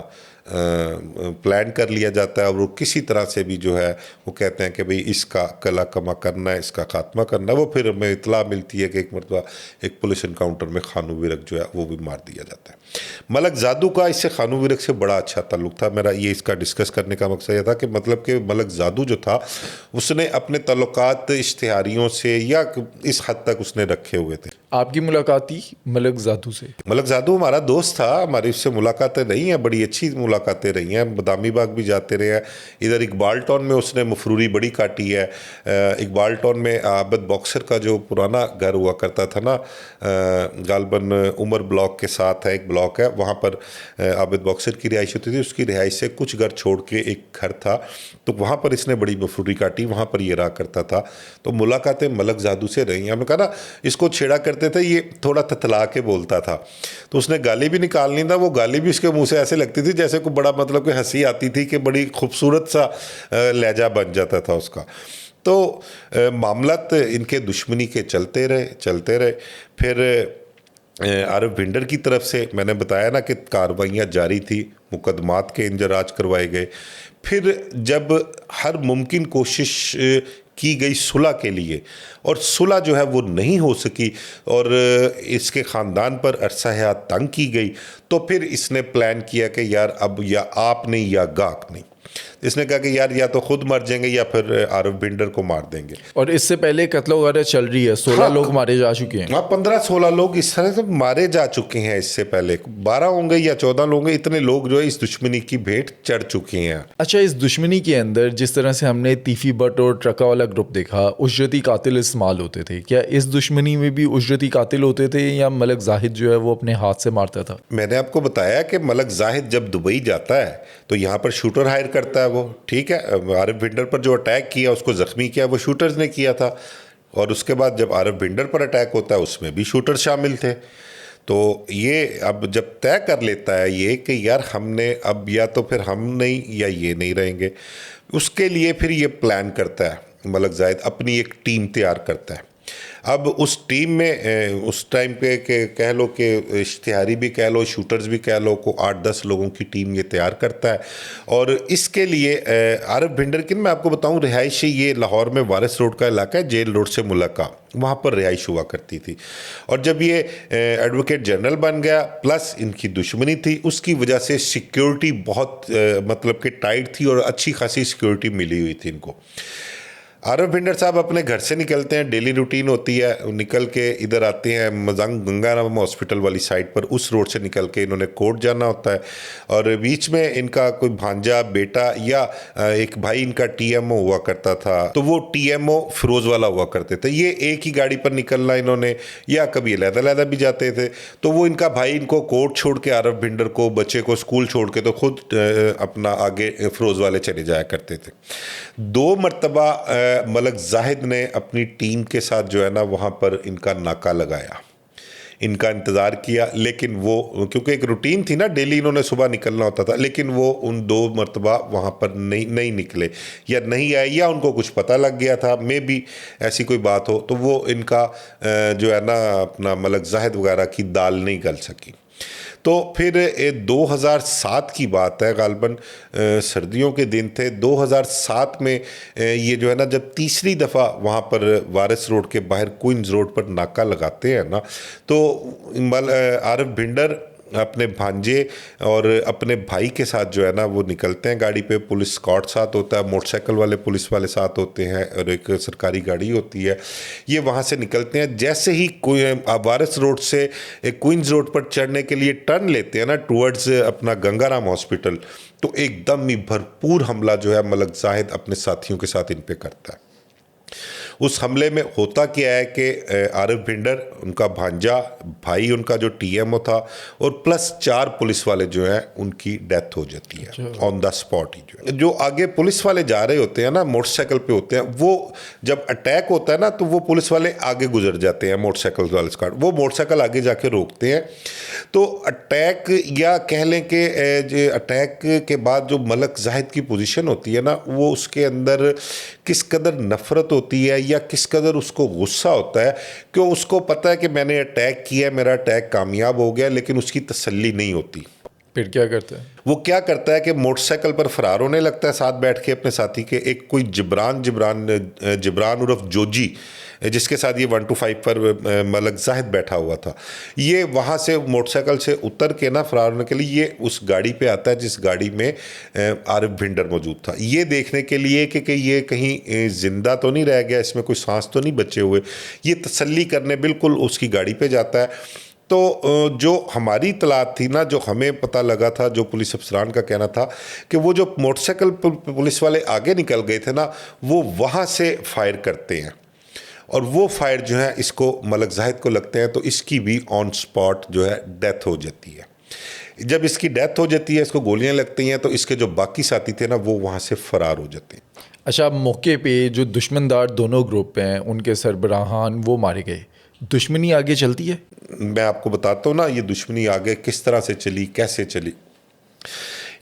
प्लान कर लिया जाता है और वो किसी तरह से भी जो है वो कहते हैं कि भाई इसका कला कमा करना है, इसका खात्मा करना है। वो फिर हमें इतला मिलती है कि एक मरतबा एक पुलिस इनकाउंटर में खानू विरक जो है वो भी मार दिया जाता है। मलक ज़ादू का इससे खानू विरक से बड़ा अच्छा ताल्लुक था। मेरा ये इसका डिस्कस करने का मकसद यह था कि मतलब कि मलक ज़ादू जो था उसने अपने ताल्लुकात इश्तिहारियों से या इस हद तक उसने रखे हुए थे। आपकी मुलाकात थी मलक ज़ादू से? मलक ज़ादू हमारा दोस्त था, हमारी उससे मुलाकातें रही हैं, बड़ी अच्छी मुलाकातें रही हैं। बदामी बाग भी जाते रहे हैं, इधर इकबाल टाउन में उसने मफरूरी बड़ी काटी है। इकबाल टाउन में आबिद बॉक्सर का जो पुराना घर हुआ करता था ना, गालबन उमर ब्लॉक के साथ है एक ब्लॉक है, वहाँ पर आबिद बॉक्सर की रिहाइश होती थी। उसकी रिहाइश से कुछ घर छोड़ के एक घर था, तो वहाँ पर इसने बड़ी मफरूरी काटी, वहाँ पर ये रहा करता था। तो मुलाकातें मलक ज़ादू से रही हैं। हमने कहा ना इसको छेड़ा करते थे, ये थोड़ा ततला के बोलता था, तो उसने गाली भी निकालनी था, वो गाली भी उसके मुंह से ऐसे लगती थी जैसे कोई बड़ा मतलब कि हंसी आती थी कि बड़ी खूबसूरत सा लहजा बन जाता था उसका। तो मामलात इनके दुश्मनी के चलते रहे। फिर आरिफ भिंडर की तरफ से मैंने बताया ना कि कार्रवाइयाँ जारी थी, मुकदमात के इंजराज करवाए गए। फिर जब हर मुमकिन कोशिश की गई सुलह के लिए और सुलह जो है वो नहीं हो सकी और इसके ख़ानदान पर अरसा हयात तंग की गई, तो फिर इसने प्लान किया कि यार अब या आप नहीं या गाक नहीं। इसने कहा कि यार या तो खुद मर जाएंगे या फिर आरिफ भिंडर को मार देंगे। और इससे पहले कत्ल वगैरह चल रही है, 16 लोग मारे जा चुके हैं। हाँ, 15-16 लोग इस तरह से मारे जा चुके हैं। इससे पहले 12 होंगे या 14 लोग होंगे, इतने लोग जो है इस दुश्मनी की भेंट चढ़ चुके हैं। अच्छा, इस दुश्मनी के अंदर जिस तरह से हमने तीफी बट और ट्रका वाला ग्रुप देखा, उजरती कातिल इस्तेमाल होते थे, क्या इस दुश्मनी में भी उजरती कातिल होते थे या मलक जाहिद जो है वो अपने हाथ से मारता था? मैंने आपको बताया कि मलक जाहिद जब दुबई जाता है तो यहाँ पर शूटर हायर करता है वो, ठीक है। आरिफ भिंडर पर जो अटैक किया, उसको ज़ख्मी किया, वो शूटर्स ने किया था। और उसके बाद जब आरिफ भिंडर पर अटैक होता है उसमें भी शूटर शामिल थे। तो ये अब जब तय कर लेता है ये कि यार हमने अब या तो फिर हम नहीं या ये नहीं रहेंगे, उसके लिए फिर ये प्लान करता है मलक जाहिद, अपनी एक टीम तैयार करता है। अब उस टीम में उस टाइम पे कह लो कि इश्तिहारी भी कह लो, शूटर्स भी कह लो, को 8-10 लोगों की टीम ये तैयार करता है। और इसके लिए आरिफ भिंडर की मैं आपको बताऊं, रिहाइश ये लाहौर में वारिस रोड का इलाका है, जेल रोड से मुलाका, वहाँ पर रिहाइश हुआ करती थी। और जब ये एडवोकेट जनरल बन गया, प्लस इनकी दुश्मनी थी, उसकी वजह से सिक्योरिटी बहुत मतलब कि टाइट थी और अच्छी खासी सिक्योरिटी मिली हुई थी इनको। आरिफ भिंडर साहब अपने घर से निकलते हैं, डेली रूटीन होती है, निकल के इधर आते हैं मजंग गंगाराम हॉस्पिटल वाली साइड पर, उस रोड से निकल के इन्होंने कोर्ट जाना होता है। और बीच में इनका कोई भांजा बेटा या एक भाई इनका टीएमओ हुआ करता था, तो वो टीएमओ फिरोज वाला हुआ करते थे। ये एक ही गाड़ी पर निकलना इन्होंने, या कभी अलग-अलग भी जाते थे। तो वो इनका भाई इनको कोर्ट छोड़ के, आरिफ भिंडर को, बच्चे को स्कूल छोड़ के, तो खुद अपना आगे फिरोज वाले चले जाया करते थे। 2 मरतबा मलक जाहिद ने अपनी टीम के साथ जो है ना वहाँ पर इनका नाका लगाया, इनका इंतज़ार किया, लेकिन वो क्योंकि एक रूटीन थी ना, डेली इन्होंने सुबह निकलना होता था, लेकिन वो उन 2 मरतबा वहाँ पर नहीं निकले या नहीं आए, या उनको कुछ पता लग गया था, मे भी ऐसी कोई बात हो, तो वो इनका जो है ना अपना मलक जाहिद वगैरह की दाल नहीं गल सकी। तो फिर 2007 की बात है, गालबन सर्दियों के दिन थे। 2007 में ये जो है ना जब तीसरी दफ़ा वहाँ पर वारिस रोड के बाहर क्वींस रोड पर नाका लगाते हैं ना, तो आरिफ भिंडर अपने भांजे और अपने भाई के साथ जो है ना वो निकलते हैं गाड़ी पे। पुलिस स्कॉट साथ होता है, मोटरसाइकिल वाले पुलिस वाले साथ होते हैं और एक सरकारी गाड़ी होती है। ये वहाँ से निकलते हैं, जैसे ही कोई वारिस रोड से क्वींस रोड पर चढ़ने के लिए टर्न लेते हैं ना टूवर्ड्स अपना गंगाराम हॉस्पिटल, तो एकदम ही भरपूर हमला जो है मलक जाहिद अपने साथियों के साथ इन पे करता है। उस हमले में होता क्या है कि आरिफ भिंडर, उनका भांजा, भाई उनका जो टीएमओ था और प्लस 4 पुलिस वाले जो हैं उनकी डेथ हो जाती है ऑन द स्पॉट ही। जो आगे पुलिस वाले जा रहे होते हैं ना, मोटरसाइकिल पे होते हैं, वो जब अटैक होता है ना तो वो पुलिस वाले आगे गुजर जाते हैं मोटरसाइकिल वाले से, वो मोटरसाइकिल आगे जाके रोकते हैं। तो अटैक या कह लें कि अटैक के बाद जो मलक जाहिद की पोजीशन होती है ना, वो उसके अंदर किस कदर नफरत होती है या किस कदर उसको गुस्सा होता है कि उसको पता है कि मैंने अटैक किया, मेरा अटैक कामयाब हो गया, लेकिन उसकी तसल्ली नहीं होती। फिर क्या करता है? वो क्या करता है कि मोटरसाइकिल पर फरार होने लगता है साथ बैठ के अपने साथी के। एक कोई जिब्रान उर्फ जोजी, जिसके साथ ये 125 पर मलक जाहिद बैठा हुआ था, ये वहाँ से मोटरसाइकिल से उतर के ना फरार होने के लिए ये उस गाड़ी पे आता है जिस गाड़ी में आरिफ भिंडर मौजूद था, ये देखने के लिए कि ये कहीं जिंदा तो नहीं रह गया, इसमें कोई सांस तो नहीं बचे हुए। ये तसल्ली करने बिल्कुल उसकी गाड़ी पे जाता है। तो जो हमारी इतलात थी ना, जो हमें पता लगा था, जो पुलिस अफसरान का कहना था कि वो जो मोटरसाइकिल पुलिस वाले आगे निकल गए थे ना, वो वहाँ से फायर करते हैं और वो फायर जो है इसको मलक जाहिद को लगते हैं, तो इसकी भी ऑन स्पॉट जो है डेथ हो जाती है। जब इसकी डेथ हो जाती है, इसको गोलियां लगती हैं, तो इसके जो बाकी साथी थे ना वो वहाँ से फरार हो जाते हैं। अच्छा, मौके पे जो दुश्मनदार दोनों ग्रुप हैं उनके सरबराहान वो मारे गए, दुश्मनी आगे चलती है? मैं आपको बताता हूँ ना ये दुश्मनी आगे किस तरह से चली, कैसे चली।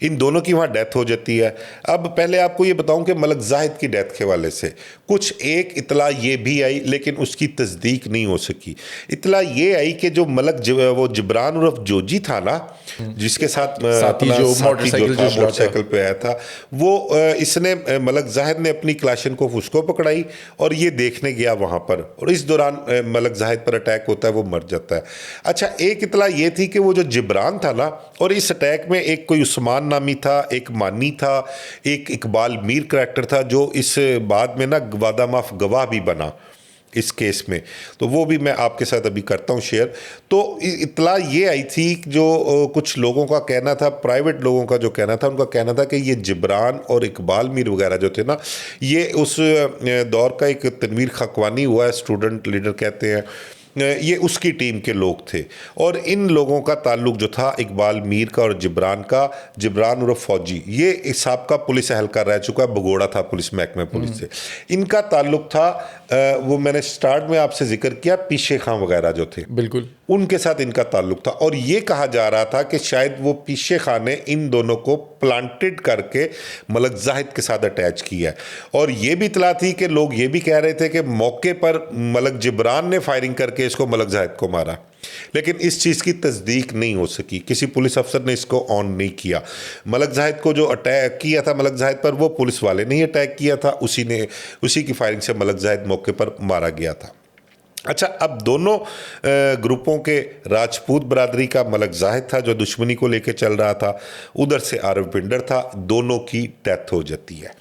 इन दोनों की वहाँ डेथ हो जाती है। अब पहले आपको ये बताऊं कि मलक जाहिद की डेथ के वाले से कुछ एक इतला ये भी आई, लेकिन उसकी तस्दीक नहीं हो सकी। इतला ये आई कि जो वो जिब्रान उर्फ जोजी था ना, जिसके साथ साथी जो मोटरसाइकिल पे आया था, वो इसने मलक जाहिद ने अपनी क्लाशनकोफ उसको पकड़ाई और ये देखने गया वहाँ पर, और इस दौरान मलक जाहिद पर अटैक होता है, वो मर जाता है। अच्छा, एक इतला ये थी कि वो जो जिब्रान था ना, और इस अटैक में एक कोई उस्मान नामी था, एक मानी था, एक इकबाल मीर करैक्टर था, जो इस बाद में ना वादा माफ गवाह भी बना इस केस में, तो वो भी मैं आपके साथ अभी करता हूँ शेयर। तो इतला ये आई थी जो कुछ लोगों का कहना था, प्राइवेट लोगों का जो कहना था, उनका कहना था कि ये जिब्रान और इकबाल मीर वगैरह जो थे ना, ये उस दौर का एक तनवीर खकवानी हुआ है, स्टूडेंट लीडर कहते हैं, ये उसकी टीम के लोग थे। और इन लोगों का ताल्लुक जो था इकबाल मीर का और जिब्रान का, जिब्रान उर्फ फौजी, ये इस साहब पुलिस एहलकार रह चुका है, भगोड़ा था पुलिस महकमे पुलिस से, इनका ताल्लुक था वो मैंने स्टार्ट में आपसे जिक्र किया पीशे खां वगैरह जो थे, बिल्कुल उनके साथ इनका ताल्लुक था। और ये कहा जा रहा था कि शायद वो पीशे खां ने इन दोनों को प्लांटेड करके मलक जाहिद के साथ अटैच किया है। और ये भी इतला थी कि लोग ये भी कह रहे थे कि मौके पर मलक जिब्रान ने फायरिंग करके इसको मलक जाहिद को मारा, लेकिन इस चीज़ की तस्दीक नहीं हो सकी, किसी पुलिस अफसर ने इसको ऑन नहीं किया। मलक जाहिद को जो अटैक किया था मलक जाहिद पर, वो पुलिस वाले ने ही अटैक किया था, उसी की फायरिंग से मलक जाहिद मौके पर मारा गया था। अच्छा, अब दोनों ग्रुपों के राजपूत बरादरी का मलक जाहिद था जो दुश्मनी को लेकर चल रहा था, उधर से आरिफ भिंडर था, दोनों की डेथ हो जाती है।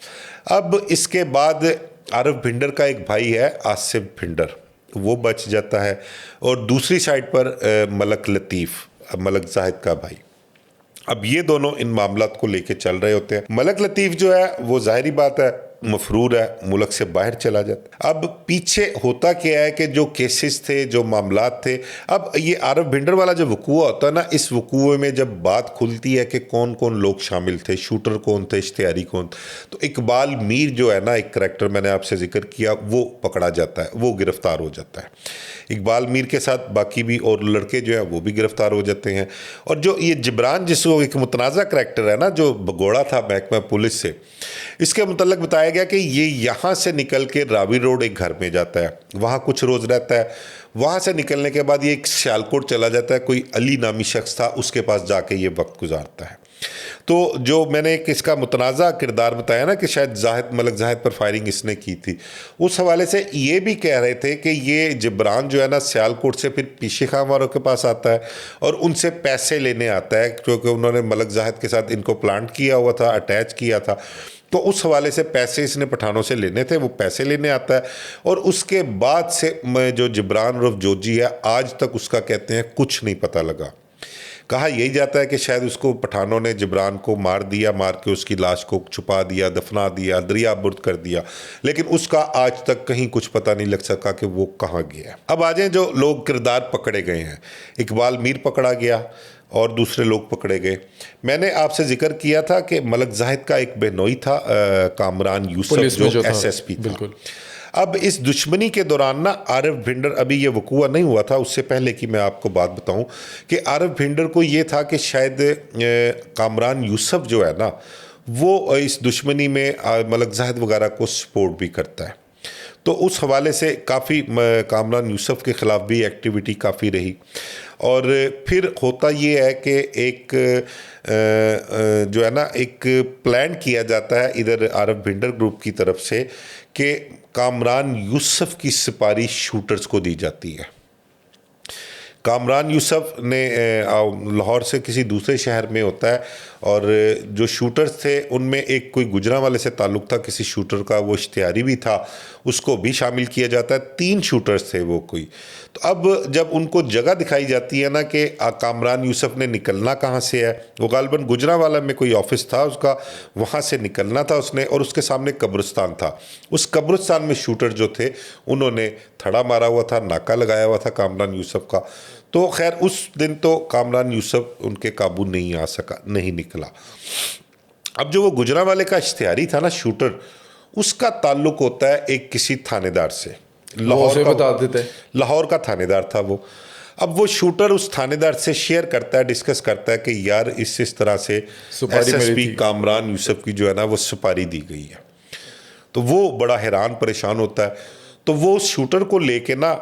अब इसके बाद आरिफ भिंडर का एक भाई है आसिफ भिंडर, वो बच जाता है, और दूसरी साइड पर मलक लतीफ़, मलक जाहिद का भाई। अब ये दोनों इन मामलात को लेके चल रहे होते हैं। मलक लतीफ़ जो है वो जाहिरी बात है मफरूर है, मुल्क से बाहर चला जाता। अब पीछे होता क्या है कि जो केसेस थे, जो मामलात थे, अब ये आरिफ भिंडर वाला जो वकूआ होता है ना, इस वकूए में जब बात खुलती है कि कौन कौन लोग शामिल थे, शूटर कौन थे, इश्तिहारी कौन, तो इकबाल मीर जो है ना, एक करैक्टर मैंने आपसे जिक्र किया, वो पकड़ा जाता है, वो गिरफ्तार हो जाता है। इकबाल मीर के साथ बाकी भी और लड़के जो हैं वो भी गिरफ्तार हो जाते हैं। और जो ये जिब्रान, जिसको एक मुतनाज़ा करैक्टर है ना, जो भगोड़ा था महकमा पुलिस से, इसके मुतल्लिक बताया गया कि ये यहाँ से निकल के रावी रोड एक घर में जाता है, वहाँ कुछ रोज़ रहता है, वहाँ से निकलने के बाद ये एक सियालकोट चला जाता है, कोई अली नामी शख्स था, उसके पास जाके ये वक्त गुजारता है। तो जो मैंने एक इसका मुतनाज़ा किरदार बताया ना कि शायद मलक जाहिद पर फायरिंग इसने की थी, उस हवाले से ये भी कह रहे थे कि ये जिब्रान जो है ना सियालकोट से फिर पीशे खां वालों के पास आता है और उनसे पैसे लेने आता है, क्योंकि उन्होंने मलक जाहिद के साथ इनको प्लांट किया हुआ था, अटैच किया था। तो उस हवाले से पैसे इसने पठानों से लेने थे, वो पैसे लेने आता है। और उसके बाद से जो जिब्रान उर्फ जोजी है, आज तक उसका कहते हैं कुछ नहीं पता लगा। कहा यही जाता है कि शायद उसको पठानों ने जिब्रान को मार दिया, मार के उसकी लाश को छुपा दिया, दफना दिया, दरिया बुर्द कर दिया, लेकिन उसका आज तक कहीं कुछ पता नहीं लग सका कि वो कहाँ गया। अब आ जाए जो लोग किरदार पकड़े गए हैं। इकबाल मीर पकड़ा गया और दूसरे लोग पकड़े गए। मैंने आपसे जिक्र किया था कि मलक जाहिद का एक बहनोई था कामरान यूसुफ, जो SSP था। बिल्कुल। अब इस दुश्मनी के दौरान ना आरिफ भिंडर, अभी ये वकूआ नहीं हुआ था, उससे पहले की मैं आपको बात बताऊं कि आरिफ भिंडर को ये था कि शायद कामरान यूसुफ जो है ना, वो इस दुश्मनी में मलक जाहिद वगैरह को सपोर्ट भी करता है। तो उस हवाले से काफ़ी कामरान यूसुफ के ख़िलाफ़ भी एक्टिविटी काफ़ी रही। और फिर होता ये है कि एक जो है ना, एक प्लान किया जाता है इधर आरिफ भिंडर ग्रुप की तरफ से कि कामरान यूसुफ की सिपारी शूटर्स को दी जाती है। कामरान यूसुफ ने लाहौर से किसी दूसरे शहर में होता है और जो शूटर्स थे उनमें एक कोई गुजरांवाले से ताल्लुक़ था किसी शूटर का, वो इश्तिहारी भी था, उसको भी शामिल किया जाता है। 3 शूटर्स थे वो कोई। तो अब जब उनको जगह दिखाई जाती है ना कि कामरान यूसुफ ने निकलना कहाँ से है, वो गालिबन गुजरांवाला में कोई ऑफिस था उसका, वहाँ से निकलना था उसने, और उसके सामने कब्रिस्तान था। उस कब्रिस्तान में शूटर जो थे उन्होंने थड़ा मारा हुआ था, नाका लगाया हुआ था कामरान यूसुफ का। तो खैर उस दिन तो कामरान यूसुफ उनके काबू नहीं आ सका, नहीं निकला। अब जो वो गुजरांवाले का इश्तिहारी था ना शूटर, उसका ताल्लुक होता है एक किसी थानेदार से, लाहौर का, बता देते हैं। लाहौर का थानेदार था वो। अब वो शूटर उस थानेदार से शेयर करता है, डिस्कस करता है कि यार इस तरह से SSP कामरान यूसुफ की जो है ना वो सुपारी दी गई है। तो वो बड़ा हैरान परेशान होता है। तो वो उस शूटर को लेके ना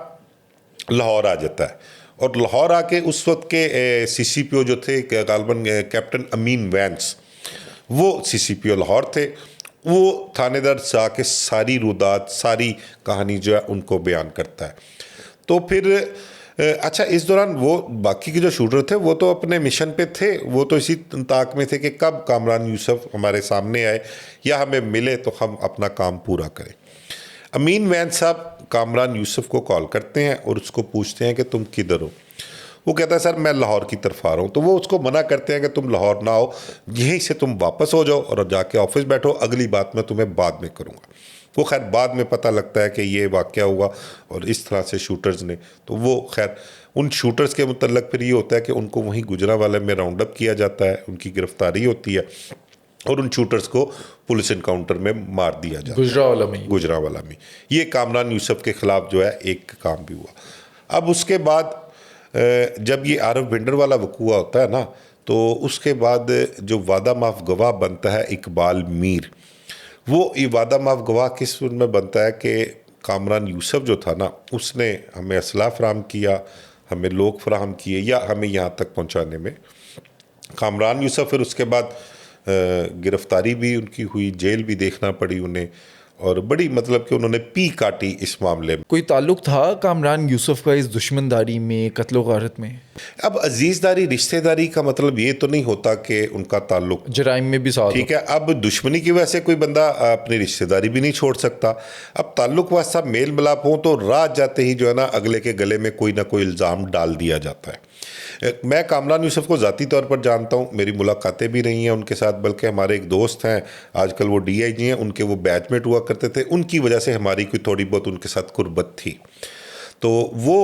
लाहौर आ जाता है और लाहौर आके उस वक्त के CCPO जो थे गालिबन कैप्टन अमीन वैंस, वो CCPO लाहौर थे। वो थानेदार से आके सारी रुदात, सारी कहानी जो है उनको बयान करता है। तो फिर अच्छा, इस दौरान वो बाकी के जो शूटर थे वो तो अपने मिशन पे थे, वो तो इसी ताक में थे कि कब कामरान यूसुफ हमारे सामने आए या हमें मिले तो हम अपना काम पूरा करें। अमीन वैन साहब कामरान यूसुफ को कॉल करते हैं और उसको पूछते हैं कि तुम किधर हो। वो कहता है सर मैं लाहौर की तरफ आ रहा हूँ। तो वो उसको मना करते हैं कि तुम लाहौर ना आओ, यहीं से तुम वापस हो जाओ और जाके ऑफिस बैठो, अगली बात मैं तुम्हें बाद में करूँगा। वो खैर बाद में पता लगता है कि ये वाक़या हुआ और इस तरह से शूटर्स ने, तो वो खैर उन शूटर्स के मुतल्लक फिर ये होता है कि उनको वहीं गुजरांवाला में राउंड अप किया जाता है, उनकी गिरफ्तारी होती है और उन शूटर्स को पुलिस इनकाउंटर में मार दिया जाता है गुजरांवाला में। ये कामरान यूसुफ के ख़िलाफ़ जो है एक काम भी हुआ। अब उसके बाद जब ये आरिफ भिंडर वाला वकूआ होता है ना, तो उसके बाद जो वादा माफ गवाह बनता है इकबाल मीर, वो ये वादा माफ गवाह किस में बनता है कि कामरान यूसुफ जो था ना, उसने हमें असला फराहम किया, हमें लोग फराहम किए या हमें यहाँ तक पहुँचाने में। कामरान यूसुफ फिर उसके बाद गिरफ्तारी भी उनकी हुई, जेल भी देखना पड़ी उन्हें, और बड़ी मतलब कि उन्होंने पी काटी इस मामले में। कोई ताल्लुक था कामरान यूसुफ का इस दुश्मनदारी में, कत्लो गारत में? अब अजीजदारी, रिश्तेदारी का मतलब ये तो नहीं होता कि उनका ताल्लुक जराइम में भी साथ, ठीक है। अब दुश्मनी की वजह से कोई बंदा अपनी रिश्तेदारी भी नहीं छोड़ सकता। अब ताल्लुक वास्ता मेल मिलाप हो तो रात जाते ही जो है ना अगले के गले में कोई ना कोई इल्ज़ाम डाल दिया जाता है। मैं कामरान यूसुफ को ज़ाती तौर पर जानता हूँ, मेरी मुलाकातें भी रही हैं उनके साथ, बल्कि हमारे एक दोस्त हैं आजकल वो DIG हैं, उनके वो बैचमेट हुआ करते थे, उनकी वजह से हमारी कोई थोड़ी बहुत उनके साथ कुर्बत थी। तो वो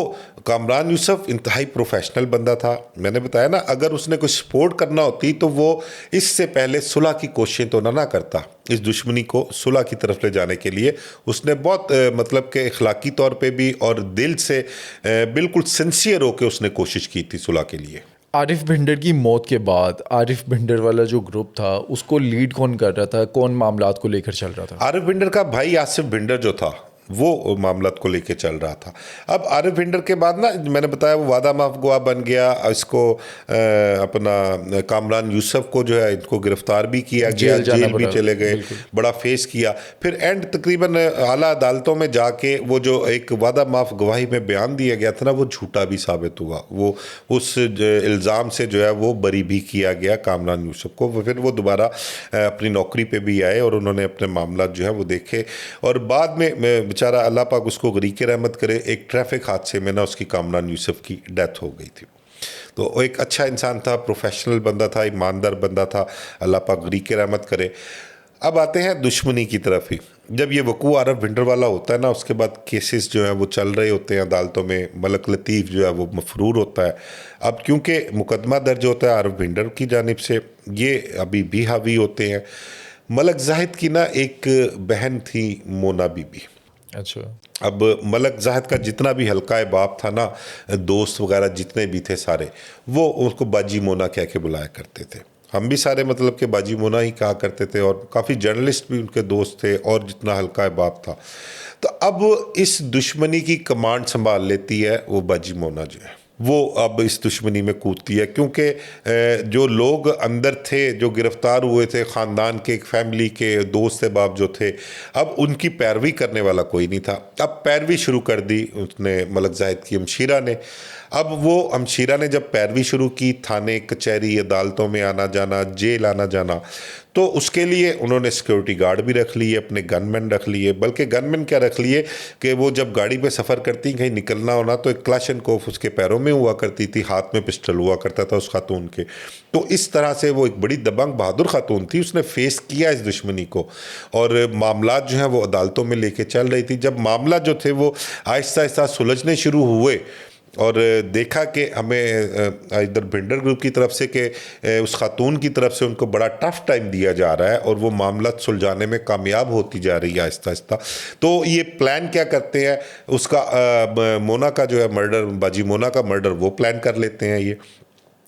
कामरान यूसुफ इंतहाई प्रोफेशनल बंदा था। मैंने बताया ना, अगर उसने कुछ सपोर्ट करना होती तो वो इससे पहले सुलह की कोशिशें तो ना करता। इस दुश्मनी को सुलह की तरफ ले जाने के लिए उसने बहुत मतलब के अखलाकी तौर पे भी और दिल से बिल्कुल सिंसियर होकर उसने कोशिश की थी सुलह के लिए। आरिफ भिंडर की मौत के बाद आरिफ भिंडर वाला जो ग्रुप था उसको लीड कौन कर रहा था, कौन मामलात को लेकर चल रहा था? आरिफ भिंडर का भाई आसिफ भिंडर जो था वो मामला को लेके चल रहा था। अब आरिफ भिंडर के बाद ना, मैंने बताया वो वादा माफ गवाह बन गया, इसको अपना कामरान यूसुफ को जो है इनको गिरफ्तार भी किया गया, जेल भी चले गए, बड़ा फेस किया। फिर एंड तकरीबन आला अदालतों में जाके वो जो एक वादा माफ गवाही में बयान दिया गया था ना, वो झूठा भी साबित हुआ। वो उस इल्ज़ाम से जो है वो बरी भी किया गया कामरान यूसुफ को। फिर वो दोबारा अपनी नौकरी पे भी आए और उन्होंने अपने मामला जो है वो देखे, और बाद में बेचारा अल्लाह पाक उसको गरीक़े रहमत करे, एक ट्रैफिक हादसे में ना उसकी कामरान यूसुफ की डेथ हो गई थी। तो वो एक अच्छा इंसान था, प्रोफेशनल बंदा था, ईमानदार बंदा था, अल्लाह पाक गरीक़े रहमत करे। अब आते हैं दुश्मनी की तरफ ही। जब ये वकूआ आरिफ भिंडर वाला होता है ना, उसके बाद केसेस जो हैं वो चल रहे होते हैं अदालतों में। मलक लतीफ़ जो है वो मफरूर होता है। अब क्योंकि मुकदमा दर्ज होता है आरिफ भिंडर की जानिब से, ये अभी भी हावी होते हैं। मलक जाहिद की ना एक बहन थी मोना बीबी। अच्छा। अब मलक जाहिद का जितना भी हल्का बाप था ना, दोस्त वगैरह जितने भी थे सारे, वो उसको बाजी मोना कह के बुलाया करते थे। हम भी सारे मतलब कि बाजी मोना ही कहा करते थे, और काफ़ी जर्नलिस्ट भी उनके दोस्त थे, और जितना हल्का बाप था। तो अब इस दुश्मनी की कमांड संभाल लेती है वो बाजी मोना जो है, वो अब इस दुश्मनी में कूदती है। क्योंकि जो लोग अंदर थे, जो गिरफ्तार हुए थे, ख़ानदान के, एक फैमिली के दोस्त बाप जो थे, अब उनकी पैरवी करने वाला कोई नहीं था। अब पैरवी शुरू कर दी उसने, मलक जाहिद की हमशीरा ने। अब वो हमशीरा ने जब पैरवी शुरू की, थाने कचहरी अदालतों में आना जाना, जेल आना जाना, तो उसके लिए उन्होंने सिक्योरिटी गार्ड भी रख लिए, अपने गनमैन रख लिए। बल्कि गनमैन क्या रख लिए कि वो जब गाड़ी पे सफ़र करती, कहीं निकलना होना, तो एक क्लाशनकोफ उसके पैरों में हुआ करती थी, हाथ में पिस्टल हुआ करता था उस खातून के। तो इस तरह से वो एक बड़ी दबंग बहादुर खातून थी, उसने फेस किया इस दुश्मनी को, और मामला जो हैं वो अदालतों में लेके चल रही थी। जब मामला जो थे वो आहिस्ता आहिस्ता सुलझने शुरू हुए, और देखा कि हमें इधर भिंडर ग्रुप की तरफ से कि उस खातून की तरफ से उनको बड़ा टफ टाइम दिया जा रहा है, और वो मामला सुलझाने में कामयाब होती जा रही है आहिस्ता आहिस्ता। तो ये प्लान क्या करते हैं, उसका मोना का जो है मर्डर, बाजी मोना का मर्डर वो प्लान कर लेते हैं ये।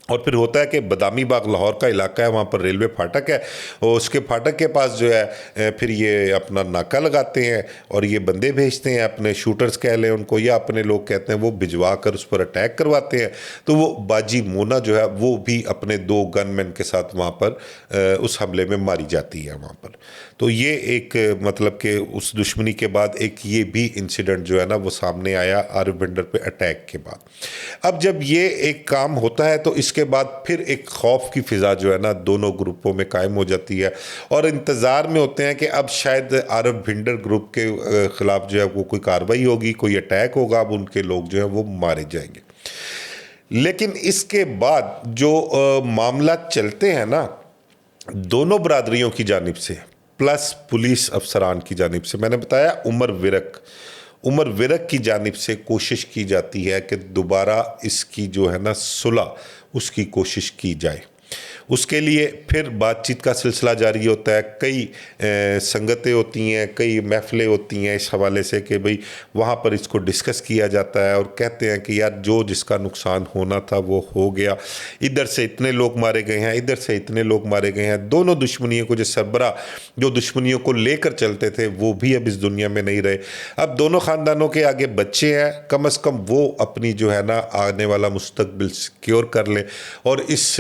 और फिर होता है कि बदामी बाग लाहौर का इलाका है, वहाँ पर रेलवे फाटक है, और उसके फाटक के पास जो है फिर ये अपना नाका लगाते हैं, और ये बंदे भेजते हैं, अपने शूटर्स कह लें उनको, या अपने लोग कहते हैं, वो भिजवा कर उस पर अटैक करवाते हैं। तो वो बाजी मोना जो है वो भी अपने 2 गनमैन के साथ वहाँ पर उस हमले में मारी जाती है वहाँ पर। तो ये एक मतलब कि उस दुश्मनी के बाद एक ये भी इंसिडेंट जो है ना वो सामने आया आरिफ भिंडर पे अटैक के बाद। अब जब ये एक काम होता है तो इसके बाद फिर एक खौफ की फ़िज़ा जो है ना दोनों ग्रुपों में कायम हो जाती है, और इंतज़ार में होते हैं कि अब शायद आरिफ भिंडर ग्रुप के ख़िलाफ़ जो है वो कोई कार्रवाई होगी, कोई अटैक होगा, अब उनके लोग जो हैं वो मारे जाएंगे। लेकिन इसके बाद जो मामला चलते हैं ना दोनों बरादरियों की जानिब से प्लस पुलिस अफसरान की जानिब से, मैंने बताया उमर विरक की जानिब से कोशिश की जाती है कि दोबारा इसकी जो है ना सुलह उसकी कोशिश की जाए। उसके लिए फिर बातचीत का सिलसिला जारी होता है, कई संगतें होती हैं, कई महफ़िलें होती हैं इस हवाले से कि भाई वहाँ पर इसको डिस्कस किया जाता है, और कहते हैं कि यार जो जिसका नुकसान होना था वो हो गया, इधर से इतने लोग मारे गए हैं, इधर से इतने लोग मारे गए हैं। दोनों दुश्मनियों को जो सरबरा जो दुश्मनियों को लेकर चलते थे वो भी अब इस दुनिया में नहीं रहे। अब दोनों ख़ानदानों के आगे बच्चे हैं, कम से कम वो अपनी जो है ना आने वाला मुस्तकबिल सिक्योर कर लें, और इस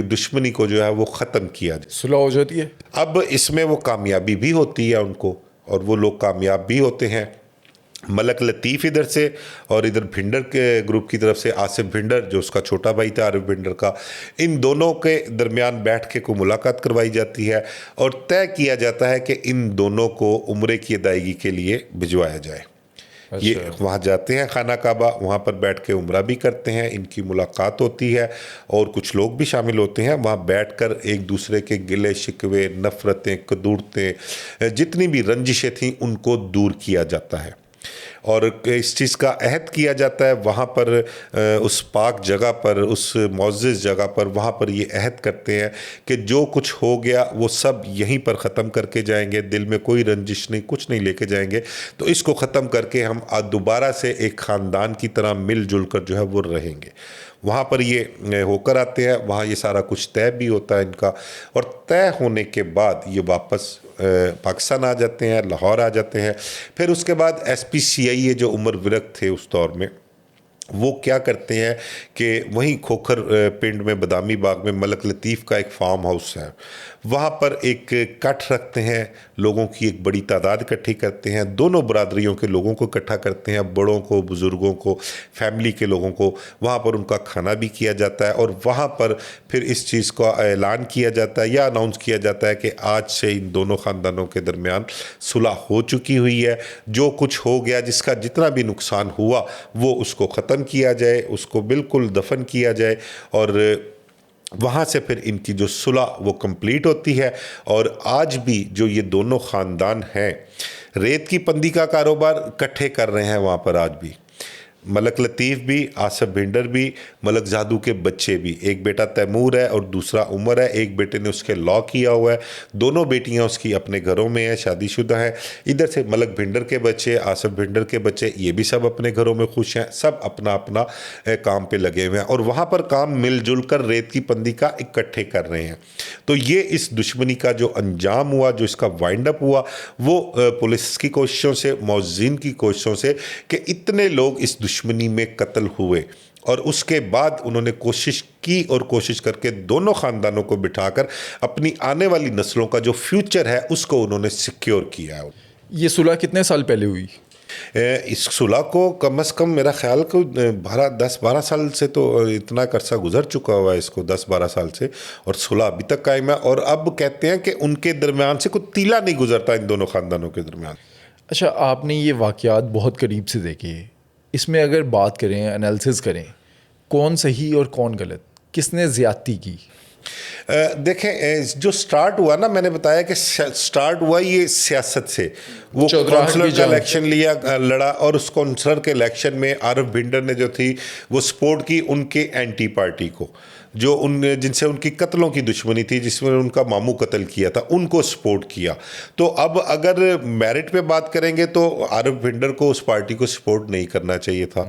दुश्मनी को जो है वो ख़त्म किया जाए, सुलह हो जाती है। अब इसमें वो कामयाबी भी होती है उनको, और वो लोग कामयाब भी होते हैं। मलक लतीफ़ इधर से, और इधर भिंडर के ग्रुप की तरफ से आसिफ भिंडर जो उसका छोटा भाई था आरिफ भिंडर का, इन दोनों के दरमियान बैठ के को मुलाकात करवाई जाती है, और तय किया जाता है कि इन दोनों को उम्रे की अदायगी के लिए भिजवाया जाए। अच्छा। ये वहाँ जाते हैं खाना काबा, वहाँ पर बैठ के उम्रा भी करते हैं, इनकी मुलाकात होती है, और कुछ लोग भी शामिल होते हैं। वहाँ बैठकर एक दूसरे के गिले शिकवे, नफ़रतें, कदूरतें, जितनी भी रंजिशें थीं उनको दूर किया जाता है, और इस चीज़ का अहद किया जाता है वहाँ पर उस पाक जगह पर, उस मुअज़्ज़ज़ जगह पर, वहाँ पर ये अहद करते हैं कि जो कुछ हो गया वो सब यहीं पर ख़त्म करके जाएंगे, दिल में कोई रंजिश नहीं, कुछ नहीं लेके जाएंगे। तो इसको ख़त्म करके हम दोबारा से एक ख़ानदान की तरह मिलजुल कर जो है वो रहेंगे। वहाँ पर ये होकर आते हैं, वहाँ ये सारा कुछ तय भी होता है इनका, और तय होने के बाद ये वापस पाकिस्तान आ जाते हैं, लाहौर आ जाते हैं। फिर उसके बाद SPCI जो उमर विरक थे उस दौर में, वो क्या करते हैं कि वहीं खोखर पिंड में बदामी बाग में मलक लतीफ़ का एक फार्म हाउस है, वहाँ पर एक कट रखते हैं, लोगों की एक बड़ी तादाद इकट्ठी करते हैं, दोनों बरादरियों के लोगों को इकट्ठा करते हैं, बड़ों को, बुज़ुर्गों को, फैमिली के लोगों को, वहाँ पर उनका खाना भी किया जाता है और वहाँ पर फिर इस चीज़ का ऐलान किया जाता है या अनाउंस किया जाता है कि आज से इन दोनों ख़ानदानों के दरमियान सुलह हो चुकी हुई है, जो कुछ हो गया, जिसका जितना भी नुकसान हुआ वो उसको ख़त्म किया जाए, उसको बिल्कुल दफन किया जाए और वहाँ से फिर इनकी जो सुलह वो कंप्लीट होती है। और आज भी जो ये दोनों ख़ानदान हैं, रेत की पंदी का कारोबार इकट्ठे कर रहे हैं वहाँ पर आज भी। मलक लतीफ़ भी, आसिफ भिंडर भी, मलक जादू के बच्चे भी, एक बेटा तैमूर है और दूसरा उमर है, एक बेटे ने उसके लॉ किया हुआ है, दोनों बेटियां उसकी अपने घरों में हैं, शादीशुदा हैं। इधर से मलक भिंडर के बच्चे, आसिफ भिंडर के बच्चे, ये भी सब अपने घरों में खुश हैं, सब अपना अपना काम पे लगे हुए हैं और वहाँ पर काम मिलजुल कर रेत की पंदी का इकट्ठे कर रहे हैं। तो ये इस दुश्मनी का जो अंजाम हुआ, जो इसका वाइंड अप हुआ, वो पुलिस की कोशिशों से, मौज़ीन की कोशिशों से कि इतने लोग इस दुश्मनी में कत्ल हुए और उसके बाद उन्होंने कोशिश की और कोशिश करके दोनों ख़ानदानों को बिठाकर अपनी आने वाली नस्लों का जो फ्यूचर है उसको उन्होंने सिक्योर किया है। ये सुलह कितने साल पहले हुई? इस सुलह को कम से कम मेरा ख्याल को 10-12 साल से, तो इतना अरसा गुजर चुका हुआ है इसको 10-12 साल से, और सुलह अभी तक कायम है। और अब कहते हैं कि उनके दरमियान से कोई तीला नहीं गुजरता इन दोनों ख़ानदानों के दरमियान। अच्छा, आपने ये वाक़यात बहुत करीब से देखे, इसमें अगर बात करें, एनालिसिस करें, कौन सही और कौन गलत, किसने ज़्यादती की? देखें, जो स्टार्ट हुआ ना, मैंने बताया कि स्टार्ट हुआ ये सियासत से। वो काउंसलर का इलेक्शन लड़ा और उस काउंसलर के इलेक्शन में आरिफ भिंडर ने जो थी वो सपोर्ट की उनके एंटी पार्टी को, जो जिनसे उनकी कत्लों की दुश्मनी थी, जिसमें उनका मामू कत्ल किया था, उनको सपोर्ट किया। तो अब अगर मेरिट पे बात करेंगे तो आरिफ भिंडर को उस पार्टी को सपोर्ट नहीं करना चाहिए था।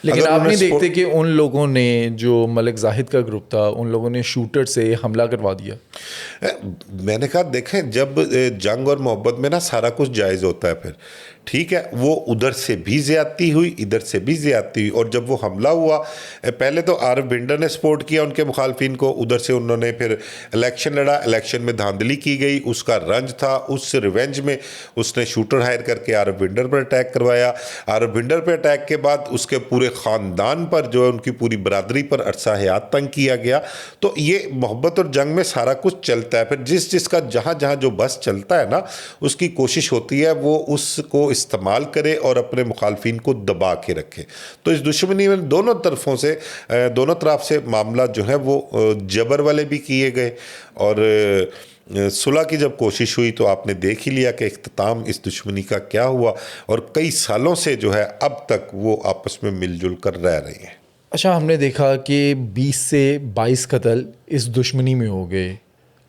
लेकिन आप नहीं देखते कि उन लोगों ने, जो मलिक जाहिद का ग्रुप था, उन लोगों ने शूटर से हमला करवा दिया? मैंने कहा देखें, जब जंग और मोहब्बत में ना सारा कुछ जायज़ होता है, फिर ठीक है, वो उधर से भी ज़्यादती हुई, इधर से भी ज़्यादती हुई। और जब वो हमला हुआ, पहले तो आरिफ भिंडर ने सपोर्ट किया उनके मुखालफिन को, उधर से उन्होंने फिर इलेक्शन लड़ा, इलेक्शन में धांधली की गई, उसका रंज था, उस रिवेंज में उसने शूटर हायर करके आरिफ भिंडर पर अटैक करवाया। आरिफ भिंडर पर अटैक के बाद उसके पूरे ख़ानदान पर, जो है उनकी पूरी बरादरी पर अरसा हयात तंग किया गया। तो ये मोहब्बत और जंग में सारा कुछ चलता है। फिर जिसका जहाँ जहाँ जो बस चलता है ना, उसकी कोशिश होती है वो उसको इस्तेमाल करे और अपने मुखालफिन को दबा के रखे। तो इस दुश्मनी में दोनों तरफों से, दोनों तरफ से मामला जो है वो जबर वाले भी किए गए। और सुलह की जब कोशिश हुई तो आपने देख ही लिया कि इख्तिताम इस दुश्मनी का क्या हुआ, और कई सालों से जो है अब तक वो आपस में मिलजुल कर रह रही हैं। अच्छा, हमने देखा कि 20 से 22 कत्ल इस दुश्मनी में हो गए,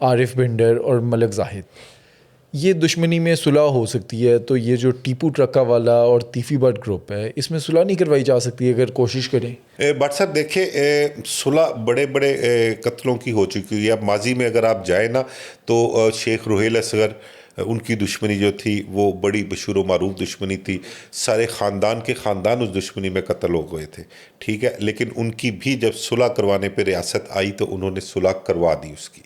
आरिफ भिंडर और मलिक जाहिद। ये दुश्मनी में सुलह हो सकती है, तो ये जो टीपू ट्रक्का वाला और तीफी बट ग्रुप है, इसमें सुलह नहीं करवाई जा सकती अगर कोशिश करें? बट साहब देखिए, सुलह बड़े बड़े कत्लों की हो चुकी है। अब माजी में अगर आप जाए ना, तो शेख रुहेल असगर, उनकी दुश्मनी जो थी वो बड़ी मशहूर व मारूफ दुश्मनी थी। सारे ख़ानदान के ख़ानदान उस दुश्मनी में कत्ल हो गए थे, ठीक है। लेकिन उनकी भी जब सुलह करवाने पर रियासत आई तो उन्होंने सुलह करवा दी उसकी,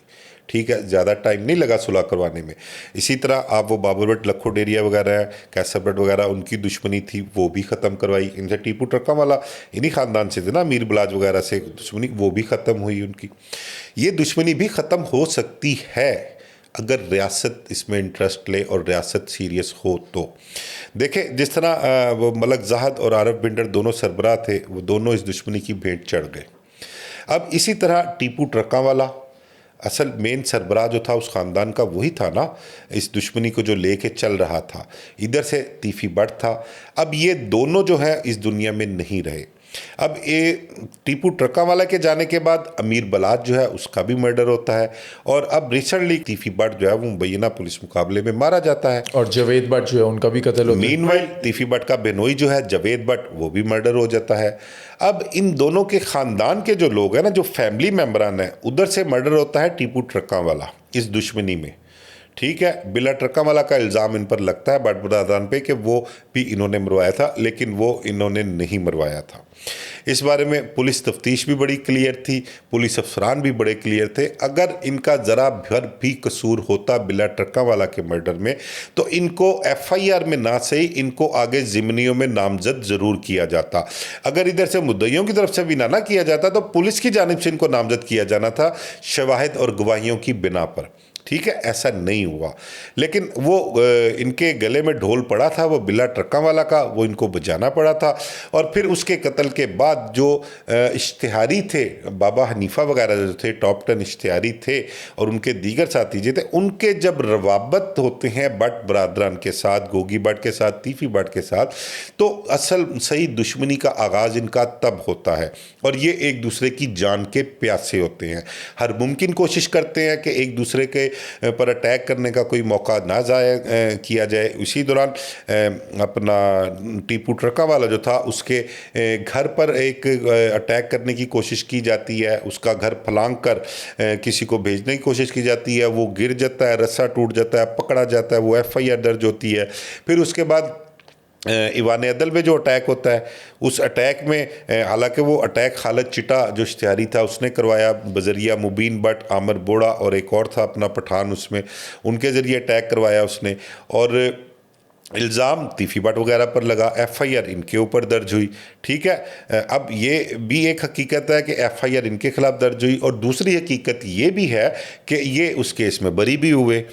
ठीक है। ज़्यादा टाइम नहीं लगा सुलह करवाने में। इसी तरह आप वो बाबर भट्ट, लखो डेरिया वगैरह है, कैसर भट्ट वगैरह, उनकी दुश्मनी थी, वो भी ख़त्म करवाई। इनसे टीपू ट्रक्का वाला इन्हीं ख़ानदान से थे ना, मीर बलाज वगैरह से दुश्मनी, वो भी ख़त्म हुई उनकी। ये दुश्मनी भी ख़त्म हो सकती है अगर रियासत इसमें इंटरेस्ट ले और रियासत सीरियस हो तो। देखें, जिस तरह वो मलिक जाहिद और आरिफ भिंडर दोनों सरबराह थे, वो दोनों इस दुश्मनी की भेंट चढ़ गए। अब इसी तरह टीपू ट्रक्का वाला, असल मेन सरबराह जो था उस ख़ानदान का वही था ना, इस दुश्मनी को जो लेके चल रहा था। इधर से तीफी बट था। अब ये दोनों जो है इस दुनिया में नहीं रहे। अब ये टीपू ट्रक्का वाला के जाने के बाद अमीर बलाज जो है उसका भी मर्डर होता है, और अब रिसेंटली तीफी बट जो है वो मुबैना पुलिस मुकाबले में मारा जाता है, और जवेद बट जो है उनका भी कत्ल होता है। मीनवाइल तीफी बट का बेनोई जो है जवेद बट, वो भी मर्डर हो जाता है। अब इन दोनों के ख़ानदान के जो लोग हैं ना, जो फैमिली मेम्बरान हैं, उधर से मर्डर होता है टीपू ट्रक्का वाला इस दुश्मनी में, ठीक है, बिला ट्रका वाला का इल्ज़ाम इन पर लगता है बट बरादरान पे कि वो भी इन्होंने मरवाया था, लेकिन वो इन्होंने नहीं मरवाया था। इस बारे में पुलिस तफ्तीश भी बड़ी क्लियर थी, पुलिस अफसरान भी बड़े क्लियर थे। अगर इनका ज़रा भर भी कसूर होता बिला ट्रका वाला के मर्डर में, तो इनको FIR में ना सही, इनको आगे ज़िमनियों में नामजद ज़रूर किया जाता। अगर इधर से मुद्दइयों की तरफ से भी ना किया जाता तो पुलिस की जानिब से इनको नामजद किया जाना था शवाहिद और गवाहियों की बिना पर। ठीक है, ऐसा नहीं हुआ, लेकिन वो इनके गले में ढोल पड़ा था, वो बिला ट्रका वाला का, वो इनको बजाना पड़ा था। और फिर उसके कत्ल के बाद जो इश्तिहारी थे, बाबा हनीफा वगैरह जो थे, टॉप 10 इश्तिहारी थे और उनके दीगर साथी जो थे, उनके जब रवाबत होते हैं बट बरादरान के साथ, गोगी बट के साथ, तीफी बट के साथ, तो असल सही दुश्मनी का आगाज़ इनका तब होता है और ये एक दूसरे की जान के प्यासे होते हैं। हर मुमकिन कोशिश करते हैं कि एक दूसरे के पर अटैक करने का कोई मौका ना ज़ाया किया जाए। उसी दौरान अपना टीपू ट्रका वाला जो था, उसके घर पर एक अटैक करने की कोशिश की जाती है, उसका घर फलांग कर किसी को भेजने की कोशिश की जाती है, वो गिर जाता है, रस्सा टूट जाता है, पकड़ा जाता है, वो FIR दर्ज होती है। फिर उसके बाद ईवान अदल में जो अटैक होता है, उस अटैक में हालांकि वो अटैक खालिद चिटा जो इश्तिहारी था उसने करवाया, बजरिया मुबीन बट, आमिर बोड़ा और एक और था अपना पठान, उसमें उनके ज़रिए अटैक करवाया उसने। और इल्ज़ाम तीफी बट वगैरह पर लगा, FIR इनके ऊपर दर्ज हुई। ठीक है, अब ये भी एक हकीकत है कि FIR इनके खिलाफ दर्ज हुई और दूसरी हकीकत ये भी है कि ये उस केस में बरी भी हुए।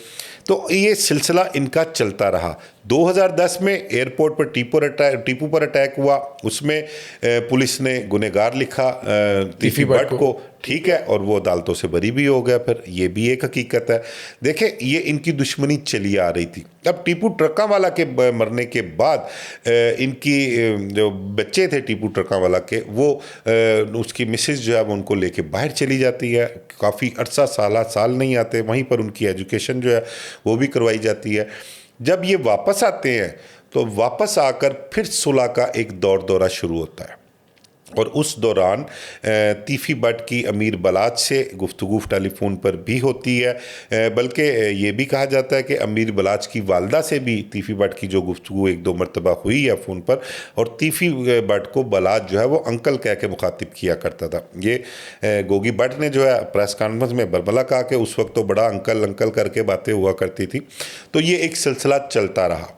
तो ये सिलसिला इनका चलता रहा। 2010 में एयरपोर्ट पर टीपू पर अटैक हुआ, उसमें पुलिस ने गुनहगार लिखा तीफी बट को, ठीक है, और वो अदालतों से बरी भी हो गया। फिर ये भी एक हकीकत है। देखें, ये इनकी दुश्मनी चली आ रही थी। अब टीपू ट्रका वाला के मरने के बाद इनकी जो बच्चे थे टीपू ट्रका वाला के, वो उसकी मिसेस जो है वो उनको लेके बाहर चली जाती है, काफ़ी अरसा साल नहीं आते, वहीं पर उनकी एजुकेशन जो है वो भी करवाई जाती है। जब ये वापस आते हैं तो वापस आकर फिर सुलह का एक दौरा शुरू होता है और उस दौरान तीफी बट की अमीर बलाच से गुफ्तगू टेलीफोन पर भी होती है, बल्कि ये भी कहा जाता है कि अमीर बलाच की वालदा से भी तीफी बट की जो गुफ्तगू 1-2 मरतबा हुई है फ़ोन पर, और तीफी बट को बलाच जो है वो अंकल कह के मुखातिब किया करता था। ये गोगी बट ने जो है प्रेस कॉन्फ्रेंस में बरबला कहा कि उस वक्त तो बड़ा अंकल अंकल करके बातें हुआ करती थी। तो ये एक सिलसिला चलता रहा,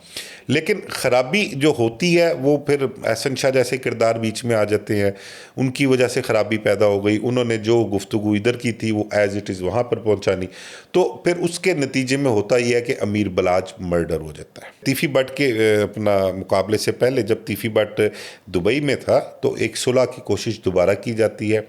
लेकिन ख़राबी जो होती है वो फिर एहसन शाह जैसे किरदार बीच में आ जाते हैं, उनकी वजह से ख़राबी पैदा हो गई। उन्होंने जो गुफ्तगू इधर की थी वो एज़ इट इज़ वहाँ पर पहुँचानी, तो फिर उसके नतीजे में होता ही है कि अमीर बलाच मर्डर हो जाता है। तीफी बट के अपना मुकाबले से पहले जब तीफी बट दुबई में था तो एक सुलह की कोशिश दोबारा की जाती है।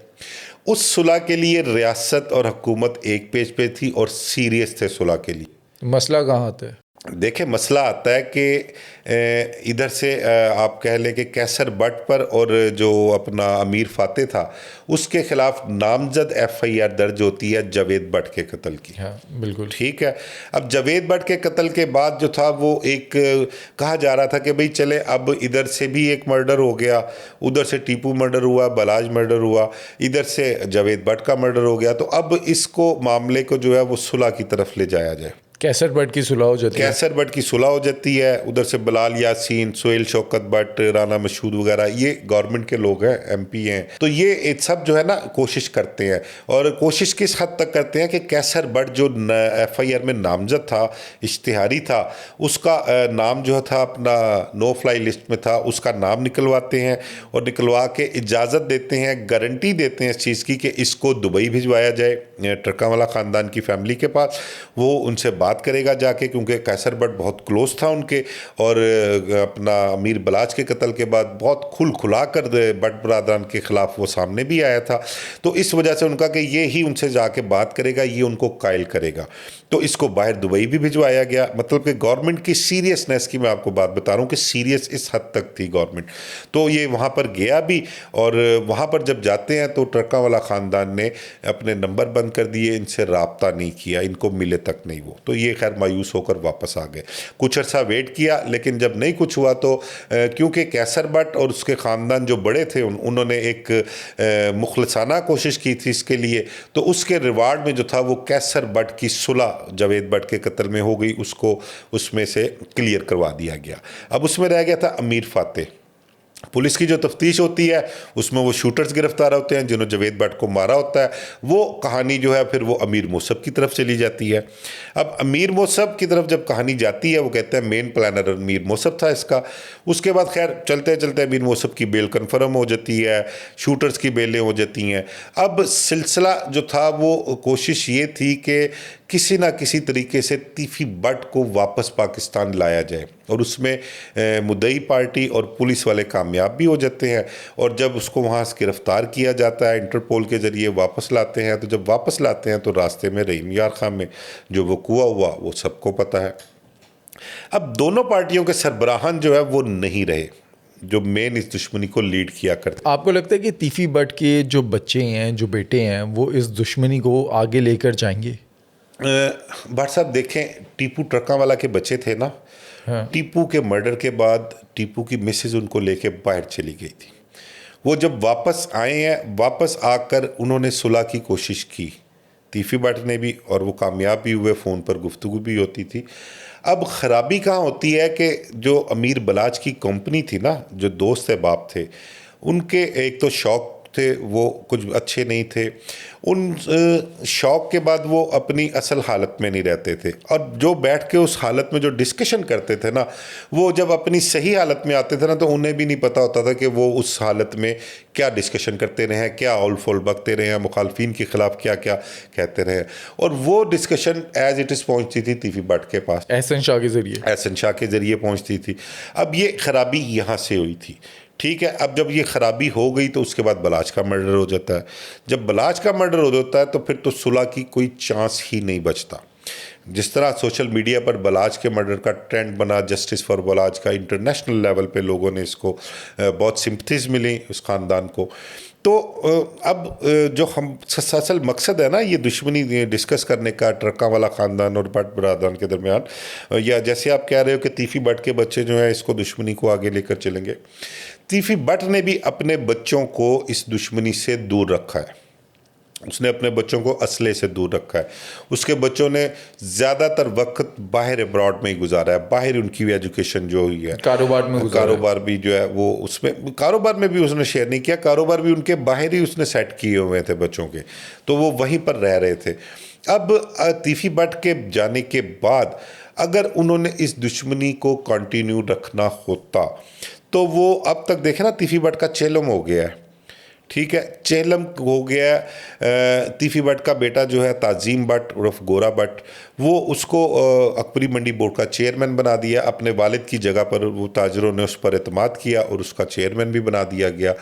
उस सुलह के लिए रियासत और हुकूमत एक पेज पे थी और सीरियस थे सुलह के लिए। मसला कहाँ आता है? देखें, मसला आता है कि इधर से आप कह लें कि कैसर बट पर और जो अपना अमीर फाते था उसके खिलाफ नामजद FIR दर्ज होती है जावेद बट के कत्ल की। हाँ बिल्कुल ठीक है। अब जावेद बट के कत्ल के बाद जो था वो एक कहा जा रहा था कि भाई चले अब इधर से भी एक मर्डर हो गया, उधर से टीपू मर्डर हुआ, बलाज मर्डर हुआ, इधर से जावेद बट का मर्डर हो गया, तो अब इसको मामले को जो है वो सुलह की तरफ ले जाया जाए। कैसर बट की सुलह हो जाती है। कैसर बट की सुलह हो जाती है। उधर से बलाल यासीन, सोहेल शौकत बट, राना मशहूद वगैरह ये गवर्नमेंट के लोग हैं, MP हैं, तो ये सब जो है ना कोशिश करते हैं। और कोशिश किस हद तक करते हैं कि कैसर बट जो FIR में नामजद था, इश्तिहारी था, उसका नाम जो था अपना नो फ्लाई लिस्ट में था, उसका नाम निकलवाते हैं और निकलवा के इजाज़त देते हैं, गारंटी देते हैं इस चीज़ की कि इसको दुबई भिजवाया जाए ट्रका वाला ख़ानदान की फैमिली के पास। वो उनसे बात करेगा जाके, क्योंकि कैसर बट बहुत क्लोज था उनके, और अपना अमीर बलाच के कत्ल के बाद बहुत खुला कर बट बरादरान के ख़िलाफ़ वो सामने भी आया था। तो इस वजह से उनका कि ये ही उनसे जाके बात करेगा, ये उनको कायल करेगा, तो इसको बाहर दुबई भी भिजवाया गया। मतलब कि गवर्नमेंट की सीरियसनेस की मैं आपको बात बता रहा हूँ कि सीरियस इस हद तक थी गवर्नमेंट। तो ये वहाँ पर गया भी, और वहाँ पर जब जाते हैं तो ट्रका वाला ख़ानदान ने अपने नंबर बंद कर दिए, इनसे रब्ता नहीं किया, इनको मिले तक नहीं वो। तो तो ये खैर मायूस होकर वापस आ गए। कुछ अर्सा वेट किया, लेकिन जब नहीं कुछ हुआ तो क्योंकि कैसर बट और उसके ख़ानदान जो बड़े थे उन्होंने एक मुखलसाना कोशिश की थी इसके लिए, तो उसके रिवार्ड में जो था वो कैसर बट की सुलह जावेद बट के कत्ल में हो गई, उसको उसमें से क्लियर करवा दिया गया। अब उसमें रह गया था अमीर फातेह। पुलिस की जो तफ्तीश होती है उसमें वो शूटर्स गिरफ्तार होते हैं जिन्होंने जावेद बट को मारा होता है। वो कहानी जो है फिर वो अमीर मौसब की तरफ चली जाती है। अब अमीर मौसब की तरफ जब कहानी जाती है, वो कहते हैं मेन प्लानर अमीर मौसब था इसका। उसके बाद खैर चलते चलते अमीर मौसब की बेल कन्फर्म हो जाती है, शूटर्स की बेलें हो जाती हैं। अब सिलसिला जो था वो कोशिश ये थी कि किसी ना किसी तरीके से तीफी बट को वापस पाकिस्तान लाया जाए, और उसमें मुद्दई पार्टी और पुलिस वाले कामयाब भी हो जाते हैं। और जब उसको वहाँ से गिरफ्तार किया जाता है, इंटरपोल के ज़रिए वापस लाते हैं, तो जब वापस लाते हैं तो रास्ते में रहीम यार खां में जो वक़ूआ हुआ वो सबको पता है। अब दोनों पार्टियों के सरबराहान जो है वो नहीं रहे जो मेन इस दुश्मनी को लीड किया करते। आपको लगता है कि तीफी बट के जो बच्चे हैं, जो बेटे हैं, वो इस दुश्मनी को आगे लेकर जाएंगे? भाट साहब देखें, टीपू ट्रका वाला के बच्चे थे ना, हाँ। टीपू के मर्डर के बाद टीपू की मिसेज उनको लेके बाहर चली गई थी। वो जब वापस आए हैं, वापस आकर उन्होंने सुलह की कोशिश की, तीफी बट ने भी, और वो कामयाब भी हुए, फ़ोन पर गुफ्तगू भी होती थी। अब ख़राबी कहाँ होती है कि जो अमीर बलाच की कंपनी थी ना, जो दोस्त है बाप थे, उनके एक तो शौक थे वो कुछ अच्छे नहीं थे। उन शौक के बाद वो अपनी असल हालत में नहीं रहते थे, और जो बैठ के उस हालत में जो डिस्कशन करते थे ना, वो जब अपनी सही हालत में आते थे ना, तो उन्हें भी नहीं पता होता था कि वो उस हालत में क्या डिस्कशन करते रहे हैं, क्या औल फोल बकते रहे हैं, मुखालफिन के ख़िलाफ़ क्या क्या कहते रहे। और वो डिस्कशन एज इट इज़ पहुँचती थी तीफी बट के पास, एहसन शाह के ज़रिए। एहसन शाह के ज़रिए पहुँचती थी। अब ये ख़राबी यहाँ से हुई थी, ठीक है। अब जब ये ख़राबी हो गई तो उसके बाद बलाच का मर्डर हो जाता है। जब बलाच का मर्डर हो जाता है तो फिर तो सुलह की कोई चांस ही नहीं बचता। जिस तरह सोशल मीडिया पर बलाच के मर्डर का ट्रेंड बना, जस्टिस फॉर बलाच का, इंटरनेशनल लेवल पे लोगों ने इसको बहुत सिंपथीज मिली उस ख़ानदान को। तो अब जो हम असल मकसद है ना ये दुश्मनी डिस्कस करने का, ट्रका वाला ख़ानदान और बट बरादरान के दरमियान, या जैसे आप कह रहे हो कि तीफी बट के बच्चे जो हैं इसको दुश्मनी को आगे लेकर चलेंगे, तीफी बट ने भी अपने बच्चों को इस दुश्मनी से दूर रखा है। उसने अपने बच्चों को असले से दूर रखा है। उसके बच्चों ने ज़्यादातर वक्त बाहर अब्रॉड में ही गुजारा है। बाहर उनकी एजुकेशन जो हुई है, कारोबार भी जो है वो, उसमें कारोबार में भी उसने शेयर नहीं किया, कारोबार भी उनके बाहर ही उसने सेट किए हुए थे बच्चों के, तो वो वहीं पर रह रहे थे। अब तीफी बट के जाने के बाद अगर उन्होंने इस दुश्मनी को कंटिन्यू रखना होता तो वो अब तक देखे ना, तीफी बट का चेलम हो गया है, ठीक है, चेलम हो गया। तीफी बट का बेटा जो है ताजीम बट उर्फ गोरा बट, वो उसको अकबरी मंडी बोर्ड का चेयरमैन बना दिया। अपने वालिद की जगह पर वो ताजरों ने उस पर एतमाद किया और उसका चेयरमैन भी बना दिया गया।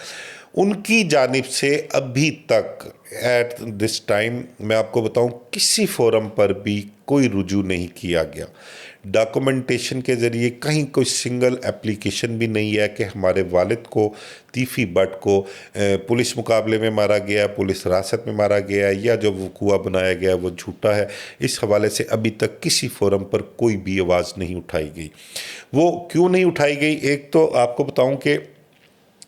उनकी जानिब से अभी तक एट दिस टाइम मैं आपको बताऊं, किसी फोरम पर भी कोई रुजू नहीं किया गया। डॉक्यूमेंटेशन के ज़रिए कहीं कोई सिंगल एप्लीकेशन भी नहीं है कि हमारे वालिद को, तीफी बट को पुलिस मुकाबले में मारा गया, पुलिस हिरासत में मारा गया, या जो वक़ूआ बनाया गया वो झूठा है। इस हवाले से अभी तक किसी फोरम पर कोई भी आवाज़ नहीं उठाई गई। वो क्यों नहीं उठाई गई? एक तो आपको बताऊं कि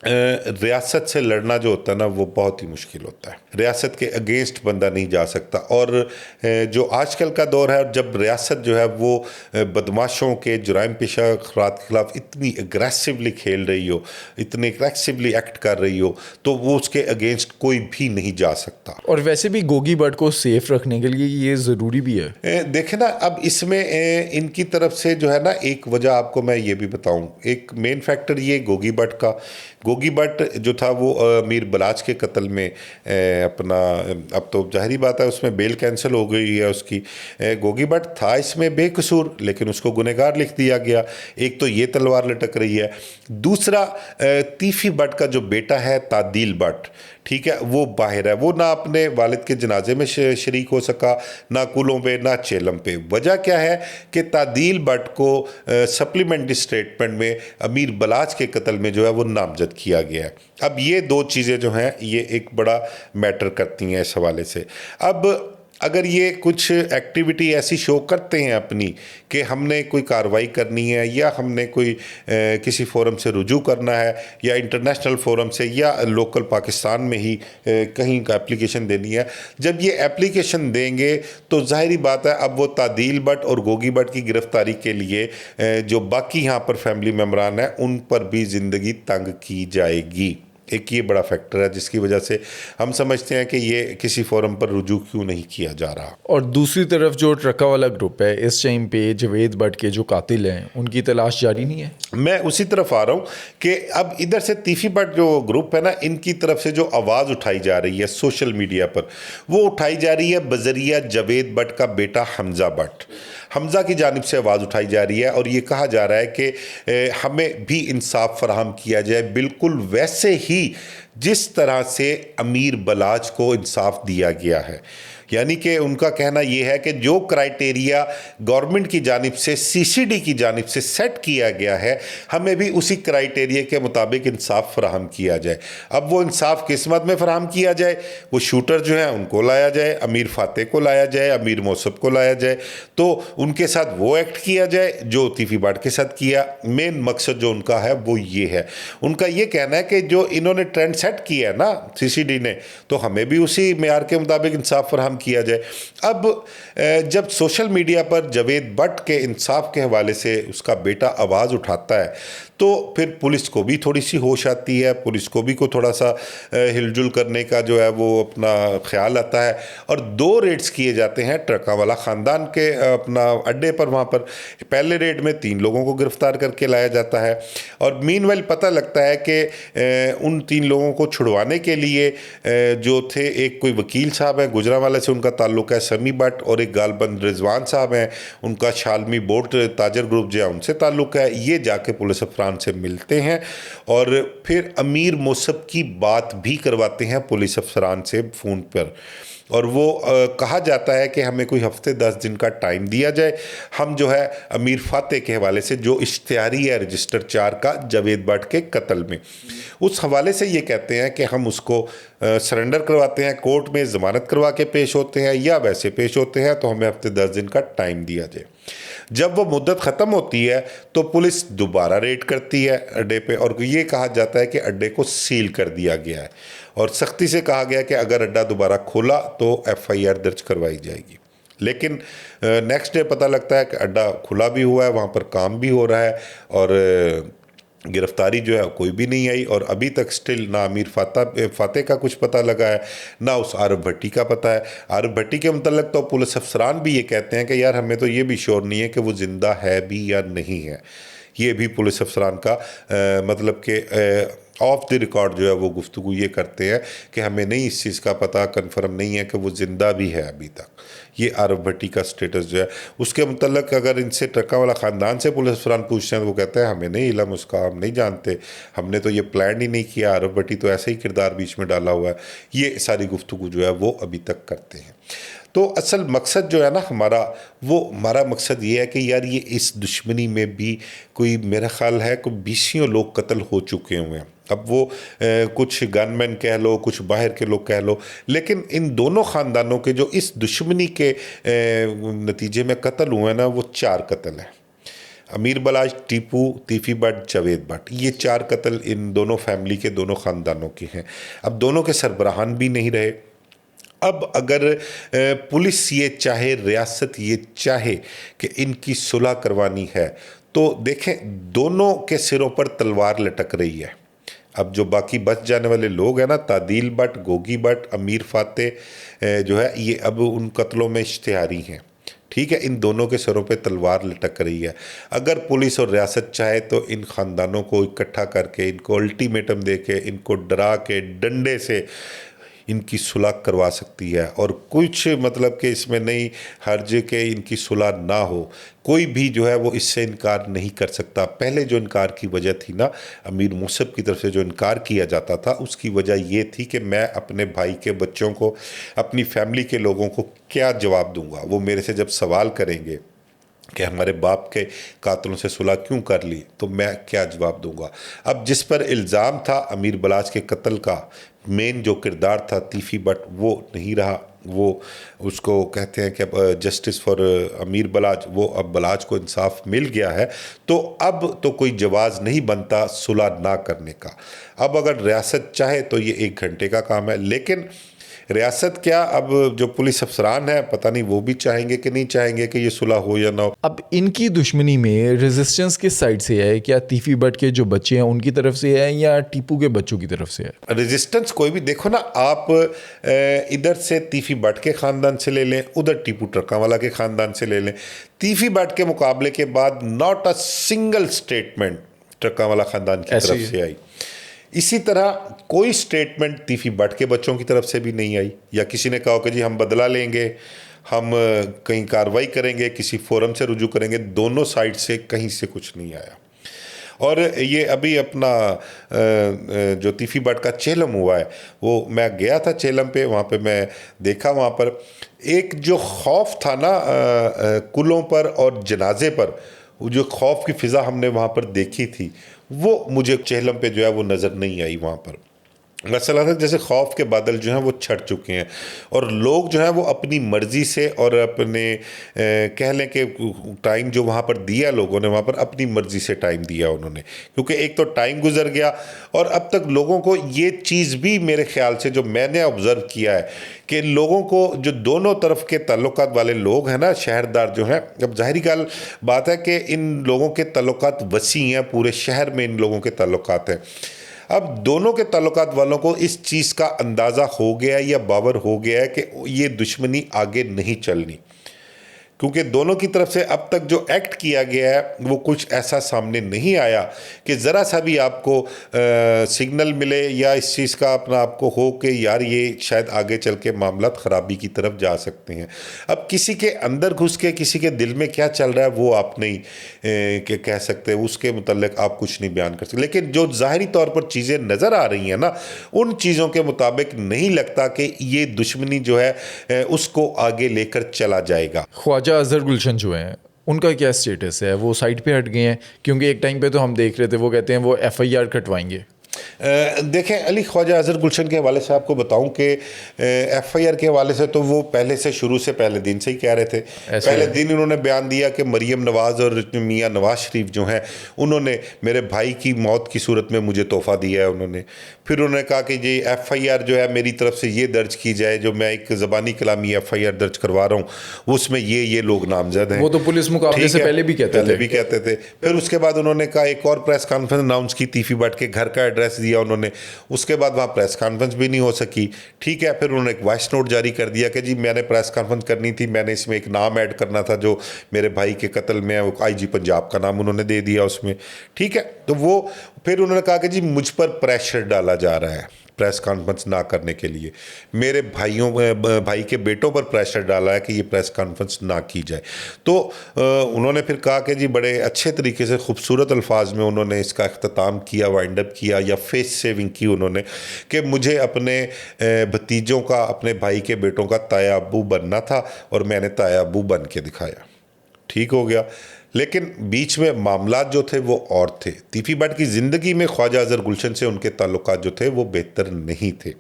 रियासत से लड़ना जो होता है ना वो बहुत ही मुश्किल होता है। रियासत के अगेंस्ट बंदा नहीं जा सकता, और जो आजकल का दौर है, जब रियासत जो है वो बदमाशों के, जुराइम पेशा अफराद के खिलाफ इतनी एग्रेसिवली खेल रही हो, इतनी एग्रेसिवली एक्ट कर रही हो, तो वो उसके अगेंस्ट कोई भी नहीं जा सकता। और वैसे भी गोगी बट को सेफ रखने के लिए ये ज़रूरी भी है। देखें ना, अब इसमें इनकी तरफ से जो है ना, एक वजह आपको मैं ये भी बताऊं, एक मेन फैक्टर ये गोगी बट का, गोगी बट जो था वो अमीर बलाच के कत्ल में अपना, अब तो जाहिर बात है उसमें बेल कैंसिल हो गई है उसकी। गोगी बट था इसमें बेकसूर, लेकिन उसको गुनहगार लिख दिया गया। एक तो ये तलवार लटक रही है। दूसरा, तीफी बट का जो बेटा है तादील बट, ठीक है, वो बाहर है, वो ना अपने वालिद के जनाजे में शरीक हो सका, ना कुलों पे ना चेलम पे। वजह क्या है कि तादील बट को सप्लीमेंट्री स्टेटमेंट में अमीर बलाच के कत्ल में जो है वो नामजद किया गया है। अब ये दो चीज़ें जो हैं ये एक बड़ा मैटर करती हैं इस हवाले से। अब अगर ये कुछ एक्टिविटी ऐसी शो करते हैं अपनी कि हमने कोई कार्रवाई करनी है या हमने कोई किसी फोरम से रुजू करना है या इंटरनेशनल फोरम से या लोकल पाकिस्तान में ही कहीं का एप्लीकेशन देनी है, जब ये एप्लीकेशन देंगे तो ज़ाहिरी बात है अब वो तादील बट और गोगी बट की गिरफ्तारी के लिए जो बाकी यहाँ पर फैमिली मेम्बरान हैं उन पर भी ज़िंदगी तंग की जाएगी। एक ये बड़ा फैक्टर है जिसकी वजह से हम समझते हैं कि ये किसी फोरम पर रुजू क्यों नहीं किया जा रहा। और दूसरी तरफ जो ट्रका वाला ग्रुप है, इस टाइम पे जावेद बट के जो कातिल हैं उनकी तलाश जारी नहीं है। मैं उसी तरफ आ रहा हूँ कि अब इधर से तीफी बट जो ग्रुप है ना, इनकी तरफ से जो आवाज़ उठाई जा रही है सोशल मीडिया पर, वो उठाई जा रही है बजरिया जावेद बट का बेटा हमजा बट। हमजा की जानिब से आवाज़ उठाई जा रही है और ये कहा जा रहा है कि हमें भी इंसाफ फराहम किया जाए, बिल्कुल वैसे ही जिस तरह से अमीर बलाच को इंसाफ दिया गया है। यानी कि उनका कहना यह है कि जो क्राइटेरिया गवर्नमेंट की जानिब से, सीसीडी की जानिब से सेट किया गया है, हमें भी उसी क्राइटेरिया के मुताबिक इंसाफ फराहम किया जाए। अब वो इंसाफ किस मद में फराहम किया जाए, वो शूटर जो हैं उनको लाया जाए, अमीर फाते को लाया जाए, अमीर मौसफ को लाया जाए, तो उनके साथ वो एक्ट किया जाए जो तीफी बाट के साथ किया। मेन मकसद जो उनका है वो ये है। उनका ये कहना है कि जो इन्होंने ट्रेंड सेट किया है ना सीसीडी ने, तो हमें भी उसी मेयार के मुताबिक इंसाफ फराहम किया जाए। अब जब सोशल मीडिया पर जावेद बट के इंसाफ के हवाले से उसका बेटा आवाज़ उठाता है तो फिर पुलिस को भी थोड़ी सी होश आती है, पुलिस को भी को थोड़ा सा हिलजुल करने का जो है वो अपना ख्याल आता है और 2 रेड्स किए जाते हैं ट्रका वाला ख़ानदान के अपना अड्डे पर। वहाँ पर पहले रेड में 3 लोगों को गिरफ्तार करके लाया जाता है और मीनवाइल पता लगता है कि उन 3 लोगों को छुड़वाने के लिए जो थे, एक कोई वकील साहब हैं गुजरांवाला से, उनका ताल्लुक है समी बट, और एक गालबंद रिजवान साहब हैं, उनका शालमी बोट ताजर ग्रुप जो है उनसे ताल्लुक है। ये जाके पुलिस अफसरान से मिलते हैं और फिर अमीर मौसफ की बात भी करवाते हैं पुलिस अफसरान से फ़ोन पर, और वो कहा जाता है कि हमें कोई हफ्ते 10 दिन का टाइम दिया जाए, हम जो है अमीर फाते के हवाले से जो इश्तिहारी है रजिस्टर 4 का जावेद बट के कत्ल में, उस हवाले से ये कहते हैं कि हम उसको सरेंडर करवाते हैं, कोर्ट में ज़मानत करवा के पेश होते हैं या वैसे पेश होते हैं, तो हमें हफ्ते 10 दिन का टाइम दिया जाए। जब वो मुद्दत ख़त्म होती है तो पुलिस दोबारा रेड करती है अड्डे पे और ये कहा जाता है कि अड्डे को सील कर दिया गया है और सख्ती से कहा गया कि अगर अड्डा दोबारा खोला तो FIR दर्ज करवाई जाएगी। लेकिन नेक्स्ट डे पता लगता है कि अड्डा खुला भी हुआ है, वहाँ पर काम भी हो रहा है और गिरफ्तारी जो है कोई भी नहीं आई और अभी तक स्टिल ना अमीर फाते का कुछ पता लगा है, ना उस आरफ भट्टी का पता है। आरफ भट्टी के मुतल्लिक तो पुलिस अफसरान भी ये कहते हैं कि यार हमें तो ये भी श्योर नहीं है कि वो ज़िंदा है भी या नहीं है। ये भी पुलिस अफसरान का मतलब कि ऑफ द रिकॉर्ड जो है वो गुफ्तगू ये करते हैं कि हमें नहीं इस चीज़ का पता, कन्फर्म नहीं है कि वो ज़िंदा भी है अभी तक। ये आरफ भट्टी का स्टेटस जो है उसके मुतल्लिक अगर इनसे ट्रका वाला ख़ानदान से पुलिस अफसरान पूछते हैं तो वो कहते हैं हमें नहीं इल्म उसका, हम नहीं जानते, हमने तो ये प्लान ही नहीं किया, आरफ भट्टी तो ऐसे ही किरदार बीच में डाला हुआ है। ये सारी गुफ्तगू जो है वो अभी तक करते हैं। तो असल मकसद जो है ना हमारा मकसद ये है कि यार ये इस दुश्मनी में भी कोई, मेरा ख्याल है कोई 20 लोग कत्ल हो चुके हुए हैं। अब वो कुछ गनमैन कह लो, कुछ बाहर के लोग कह लो, लेकिन इन दोनों ख़ानदानों के जो इस दुश्मनी के नतीजे में कत्ल हुए हैं ना, वो 4 कत्ल हैं। अमीर बलाच, टीपू, तीफी बट, जावेद बट, ये 4 कत्ल इन दोनों फैमिली के, दोनों ख़ानदानों के हैं। अब दोनों के सरबराहान भी नहीं रहे। अब अगर पुलिस ये चाहे, रियासत ये चाहे कि इनकी सुलह करवानी है तो देखें दोनों के सिरों पर तलवार लटक रही है। अब जो बाकी बच जाने वाले लोग हैं ना, तादील बट, गोगी बट, अमीर फाते जो है, ये अब उन कत्लों में इश्तिहारी हैं। ठीक है, इन दोनों के सरों पे तलवार लटक रही है। अगर पुलिस और रियासत चाहे तो इन ख़ानदानों को इकट्ठा करके, इनको अल्टीमेटम दे के, इनको डरा के, डंडे से इनकी सुलह करवा सकती है और कुछ मतलब कि इसमें नहीं हर्ज के इनकी सुलह ना हो, कोई भी जो है वो इससे इनकार नहीं कर सकता। पहले जो इनकार की वजह थी ना, अमीर मौसफ की तरफ से जो इनकार किया जाता था, उसकी वजह ये थी कि मैं अपने भाई के बच्चों को, अपनी फैमिली के लोगों को क्या जवाब दूंगा। वो मेरे से जब सवाल करेंगे कि हमारे बाप के कातलों से सुलह क्यों कर ली, तो मैं क्या जवाब दूंगा। अब जिस पर इल्ज़ाम था अमीर बलाच के कत्ल का, मेन जो किरदार था तीफी बट, वो नहीं रहा, वो उसको कहते हैं कि अब जस्टिस फॉर अमीर बलाज, वो अब बलाज को इंसाफ मिल गया है, तो अब तो कोई जवाज़ नहीं बनता सुलह ना करने का। अब अगर रियासत चाहे तो ये 1 घंटे का काम है, लेकिन रियासत क्या, अब जो पुलिस अफसरान है पता नहीं वो भी चाहेंगे कि नहीं चाहेंगे कि ये सुलह हो या ना हो। अब इनकी दुश्मनी में रेजिस्टेंस किस साइड से है? क्या तीफी बट के जो बच्चे हैं उनकी तरफ से है या टीपू के बच्चों की तरफ से है? रेजिस्टेंस कोई भी, देखो ना आप, इधर से तीफी बट के ख़ानदान से ले लें, उधर टीपू ट्रकावाला के ख़ानदान से ले लें, तीफी बट के मुकाबले के बाद नॉट अ सिंगल स्टेटमेंट ट्रकावाला ख़ानदान की तरफ से आई। इसी तरह कोई स्टेटमेंट तीफी बट के बच्चों की तरफ से भी नहीं आई, या किसी ने कहा कि जी हम बदला लेंगे, हम कहीं कार्रवाई करेंगे, किसी फोरम से रुजू करेंगे। दोनों साइड से कहीं से कुछ नहीं आया। और ये अभी अपना जो तीफी बट का चेलम हुआ है, वो मैं गया था चेलम पे, वहाँ पे मैं देखा, वहाँ पर एक जो खौफ था ना कुलों पर और जनाजे पर, वो जो खौफ की फ़िज़ा हमने वहाँ पर देखी थी, वो मुझे चेहलम पे जो है वो नज़र नहीं आई। वहाँ पर ऐसा लगा जैसे खौफ के बादल जो हैं वो छट चुके हैं, और लोग जो हैं वो अपनी मर्ज़ी से और अपने कह लें कि टाइम जो वहाँ पर दिया लोगों ने, वहाँ पर अपनी मर्ज़ी से टाइम दिया उन्होंने, क्योंकि एक तो टाइम गुजर गया, और अब तक लोगों को ये चीज़ भी मेरे ख्याल से जो मैंने ऑब्ज़र्व किया है कि लोगों को, जो दोनों तरफ के ताल्लुकात वाले लोग हैं ना, शहरदार जो हैं, अब ज़ाहिरी बात है कि इन लोगों के ताल्लुकात वसी हैं, पूरे शहर में इन लोगों के ताल्लुकात हैं। अब दोनों के ताल्लुकात वालों को इस चीज़ का अंदाज़ा हो गया या बावर हो गया है कि ये दुश्मनी आगे नहीं चलनी, क्योंकि दोनों की तरफ से अब तक जो एक्ट किया गया है वो कुछ ऐसा सामने नहीं आया कि ज़रा सा भी आपको सिग्नल मिले या इस चीज़ का अपना आपको हो कि यार ये शायद आगे चल के मामला ख़राबी की तरफ जा सकते हैं। अब किसी के अंदर घुस के किसी के दिल में क्या चल रहा है वो आप नहीं कह सकते, उसके मुतल्लिक आप कुछ नहीं बयान कर सकते, लेकिन जो ज़ाहिरी तौर पर चीज़ें नज़र आ रही हैं ना, उन चीज़ों के मुताबिक नहीं लगता कि ये दुश्मनी जो है उसको आगे लेकर चला जाएगा। ख्वाजा अजहर गुलशन जो हैं उनका क्या स्टेटस है? वो साइड पे हट गए हैं? क्योंकि एक टाइम पे तो हम देख रहे थे वो कहते हैं वो FIR कटवाएंगे। देखें, अली ख्वाजा अजहर गुलशन के हवाले से आपको बताऊं कि FIR के हवाले से तो वो पहले से, शुरू से, पहले दिन से ही कह रहे थे। पहले दिन उन्होंने बयान दिया कि मरीम नवाज़ और मियाँ नवाज शरीफ जो हैं उन्होंने मेरे भाई की मौत की सूरत में मुझे तोहफ़ा दिया है उन्होंने। फिर उन्होंने कहा कि ये FIR जो है मेरी तरफ से ये दर्ज की जाए, जो मैं एक ज़बानी कलामी FIR दर्ज करवा रहा हूँ उसमें ये लोग नामजद हैं। वो तो पुलिस मुकाबले से पहले भी कहते थे। फिर उसके बाद उन्होंने कहा, एक और प्रेस कॉन्फ्रेंस अनाउंस की, तीफी बट के घर का एड्रेस दिया उन्होंने, उसके बाद वहाँ प्रेस कॉन्फ्रेंस भी नहीं हो सकी। ठीक है, फिर उन्होंने एक वॉइस नोट जारी कर दिया कि जी मैंने प्रेस कॉन्फ्रेंस करनी थी, मैंने इसमें एक नाम ऐड करना था जो मेरे भाई के कत्ल में है, वो IG पंजाब का नाम उन्होंने दे दिया उसमें। ठीक है, तो वो फिर उन्होंने कहा कि जी मुझ पर प्रेशर डाला जा रहा है प्रेस कॉन्फ्रेंस ना करने के लिए, मेरे भाई के बेटों पर प्रेशर डाला है कि ये प्रेस कॉन्फ्रेंस ना की जाए। तो उन्होंने फिर कहा कि जी बड़े अच्छे तरीके से खूबसूरत अल्फाज में उन्होंने इसका अख्ताम किया, वाइंड अप किया या फेस सेविंग की उन्होंने, कि मुझे अपने भतीजों का, अपने भाई के बेटों का ताया अब्बू बनना था और मैंने ताया अब्बू बन के दिखाया। ठीक हो गया, लेकिन बीच में मामलात जो थे वो और थे। तीफी बट की ज़िंदगी में ख्वाजा अजहर गुलशन से उनके ताल्लुकात जो थे वो बेहतर नहीं थे,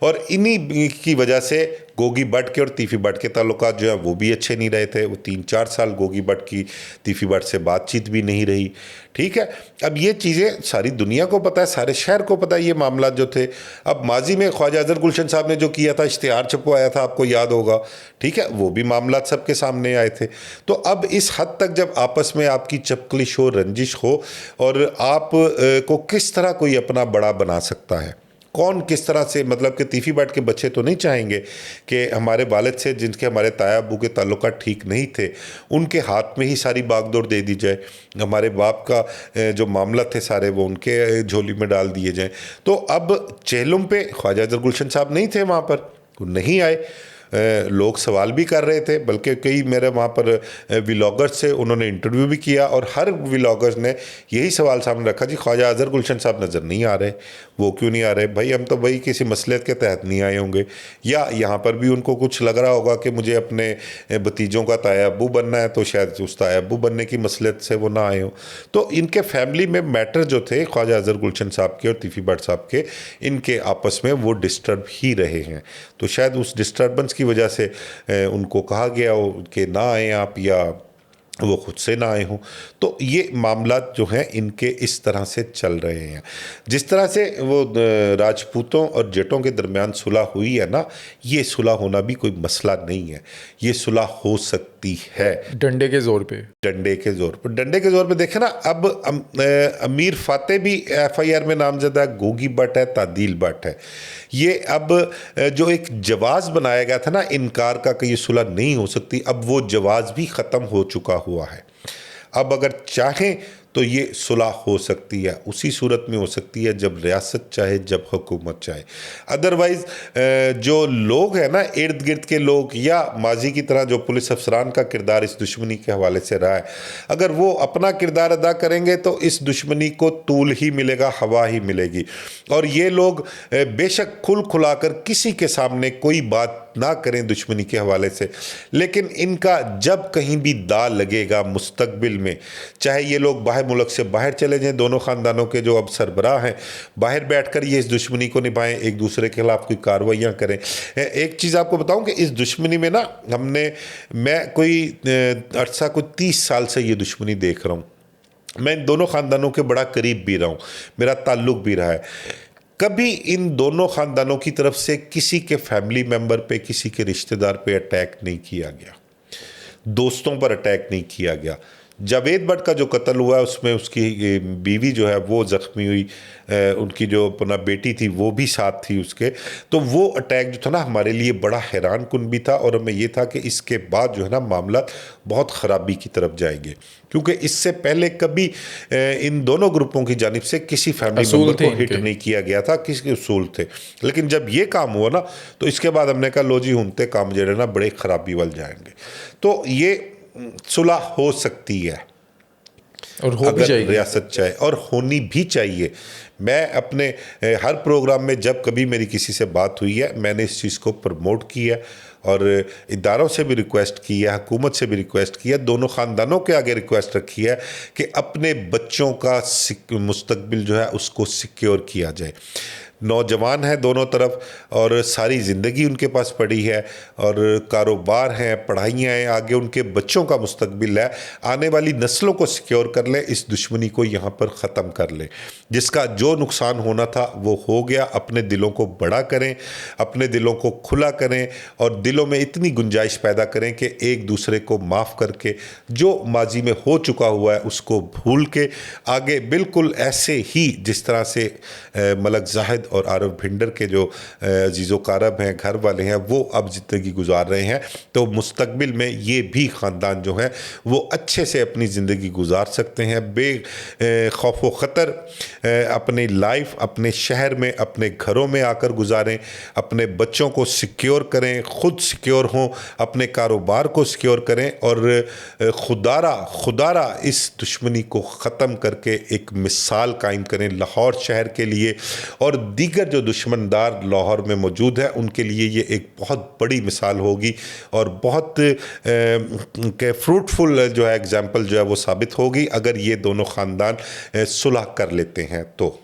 और इन्हीं की वजह से गोगी बट के और तीफी बट के ताल्लुकात जो है वो भी अच्छे नहीं रहे थे। वो 3-4 साल गोगी बट की तीफी बट से बातचीत भी नहीं रही। ठीक है, अब ये चीज़ें सारी दुनिया को पता है, सारे शहर को पता है ये मामला जो थे। अब माजी में ख्वाजा अजहर गुलशन साहब ने जो किया था, इश्तिहार छपवाया था, आपको याद होगा। ठीक है, वो भी मामला सबके सामने आए थे। तो अब इस हद तक जब आपस में आपकी चपकलिश हो, रंजिश हो, और आप को किस तरह कोई अपना बड़ा बना सकता है, कौन किस तरह से, मतलब कि तीफी बट के बच्चे तो नहीं चाहेंगे कि हमारे वालिद से, जिनके हमारे ताया अब्बू के ताल्लुकात ठीक नहीं थे, उनके हाथ में ही सारी बागडोर दे दी जाए, हमारे बाप का जो मामला थे सारे वो उनके झोली में डाल दिए जाएं। तो अब चेहलुम पे ख्वाजा अजहर गुलशन साहब नहीं थे, वहाँ पर वो नहीं आए। लोग सवाल भी कर रहे थे, बल्कि कई मेरे वहाँ पर व्लॉगर्स से उन्होंने इंटरव्यू भी किया, और हर व्लॉगर्स ने यही सवाल सामने रखा, जी ख्वाजा अजहर गुलशन साहब नज़र नहीं आ रहे, वो क्यों नहीं आ रहे? भाई हम तो भाई किसी मसलियत के तहत नहीं आए होंगे, या यहाँ पर भी उनको कुछ लग रहा होगा कि मुझे अपने भतीजों का ताया अब्बू बनना है, तो शायद उस ताया अब्बू बनने की मसलियत से वो ना आए हो। तो इनके फैमिली में मैटर जो थे ख्वाजा अजहर गुलशन साहब के और तीफी बट साहब के, इनके आपस में वो डिस्टर्ब ही रहे हैं। तो शायद उस डिस्टर्बेंस की वजह से उनको कहा गया हो कि ना आए आप, या वो खुद से ना आए हों। तो ये मामला जो हैं इनके इस तरह से चल रहे हैं। जिस तरह से वो राजपूतों और जटों के दरमियान सुलह हुई है ना, ये सुलह होना भी कोई मसला नहीं है, ये सुलह हो सकती है डंडे के जोर पे। डंडे के जोर पर। डंडे के जोर पे देखें ना, अब अमीर फाते भी FIR में नामजद है, गोगी भट्ट है, तादील भट्ट है। ये अब जो एक जवाज़ बनाया गया था ना इनकार का कि ये सुलह नहीं हो सकती, अब वो जवाज़ भी ख़त्म हो चुका हुआ है। अब अगर चाहें तो ये सुलह हो सकती है, उसी सूरत में हो सकती है जब रियासत चाहे, जब हुकूमत चाहे। अदरवाइज़ जो लोग हैं ना इर्द गिर्द के लोग, या माजी की तरह जो पुलिस अफसरान का किरदार इस दुश्मनी के हवाले से रहा है, अगर वो अपना किरदार अदा करेंगे तो इस दुश्मनी को तूल ही मिलेगा, हवा ही मिलेगी। और ये लोग बेशक खुल खुलाकर किसी के सामने कोई बात ना करें दुश्मनी के हवाले से, लेकिन इनका जब कहीं भी दाल लगेगा मुस्तकबिल में, चाहे ये लोग बाहर मुल्क से बाहर चले जाएं, दोनों ख़ानदानों के जो अब सरबराह हैं बाहर बैठकर ये इस दुश्मनी को निभाएं, एक दूसरे के खिलाफ कोई कार्रवाइयाँ करें। एक चीज़ आपको बताऊं कि इस दुश्मनी में ना मैं कोई अरसा को 30 साल से ये दुश्मनी देख रहा हूँ। मैं इन दोनों ख़ानदानों के बड़ा करीब भी रहा हूँ, मेरा ताल्लुक़ भी रहा है। कभी इन दोनों ख़ानदानों की तरफ से किसी के फैमिली मेंबर पे, किसी के रिश्तेदार पे अटैक नहीं किया गया, दोस्तों पर अटैक नहीं किया गया। जावेद भट्ट का जो कत्ल हुआ उसमें उसकी बीवी जो है वो ज़ख्मी हुई, उनकी जो अपना बेटी थी वो भी साथ थी उसके। तो वो अटैक जो था ना हमारे लिए बड़ा हैरान कुन भी था, और हमें ये था कि इसके बाद जो है ना मामला बहुत ख़राबी की तरफ जाएंगे, क्योंकि इससे पहले कभी इन दोनों ग्रुपों की जानिब से किसी फैमिली मेंबर को हिट नहीं किया गया था, किसी उसूल थे। लेकिन जब ये काम हुआ ना तो इसके बाद हमने कहा लो जी हुनते काम जो है ना बड़े ख़राबी वाल जाएंगे। तो ये सुलह हो सकती है और हो भी अगर चाहिए, रियासत चाहे, और होनी भी चाहिए। मैं अपने हर प्रोग्राम में जब कभी मेरी किसी से बात हुई है मैंने इस चीज़ को प्रमोट किया, और इदारों से भी रिक्वेस्ट की है, हुकूमत से भी रिक्वेस्ट की है, दोनों ख़ानदानों के आगे रिक्वेस्ट रखी है कि अपने बच्चों का मुस्तकबिल जो है उसको सिक्योर किया जाए। नौजवान हैं दोनों तरफ, और सारी ज़िंदगी उनके पास पड़ी है, और कारोबार हैं, पढ़ाइयाँ हैं, आगे उनके बच्चों का मुस्तकबिल है। आने वाली नस्लों को सिक्योर कर लें, इस दुश्मनी को यहाँ पर ख़त्म कर लें। जिसका जो नुकसान होना था वो हो गया। अपने दिलों को बड़ा करें, अपने दिलों को खुला करें, और दिलों में इतनी गुंजाइश पैदा करें कि एक दूसरे को माफ़ करके जो माजी में हो चुका हुआ है उसको भूल के आगे बिल्कुल ऐसे ही जिस तरह से मलक जाहिद और आरफ भिंडर के जो अजीज़ो कारब हैं, घर वाले हैं, वो अब ज़िंदगी गुजार रहे हैं, तो मुस्तकबिल में ये भी ख़ानदान जो है वो अच्छे से अपनी ज़िंदगी गुजार सकते हैं, बे खौफ व ख़तर अपनी लाइफ अपने शहर में, अपने घरों में आकर गुजारें, अपने बच्चों को सिक्योर करें, ख़ुद सिक्योर हों, अपने कारोबार को सिक्योर करें, और खुदारा इस दुश्मनी को ख़त्म करके एक मिसाल कायम करें लाहौर शहर के लिए, और दीगर जो दुश्मनदार लाहौर में मौजूद है उनके लिए ये एक बहुत बड़ी मिसाल होगी, और बहुत के फ्रूटफुल जो है एग्जाम्पल जो है वो साबित होगी अगर ये दोनों ख़ानदान सुलह कर लेते हैं तो।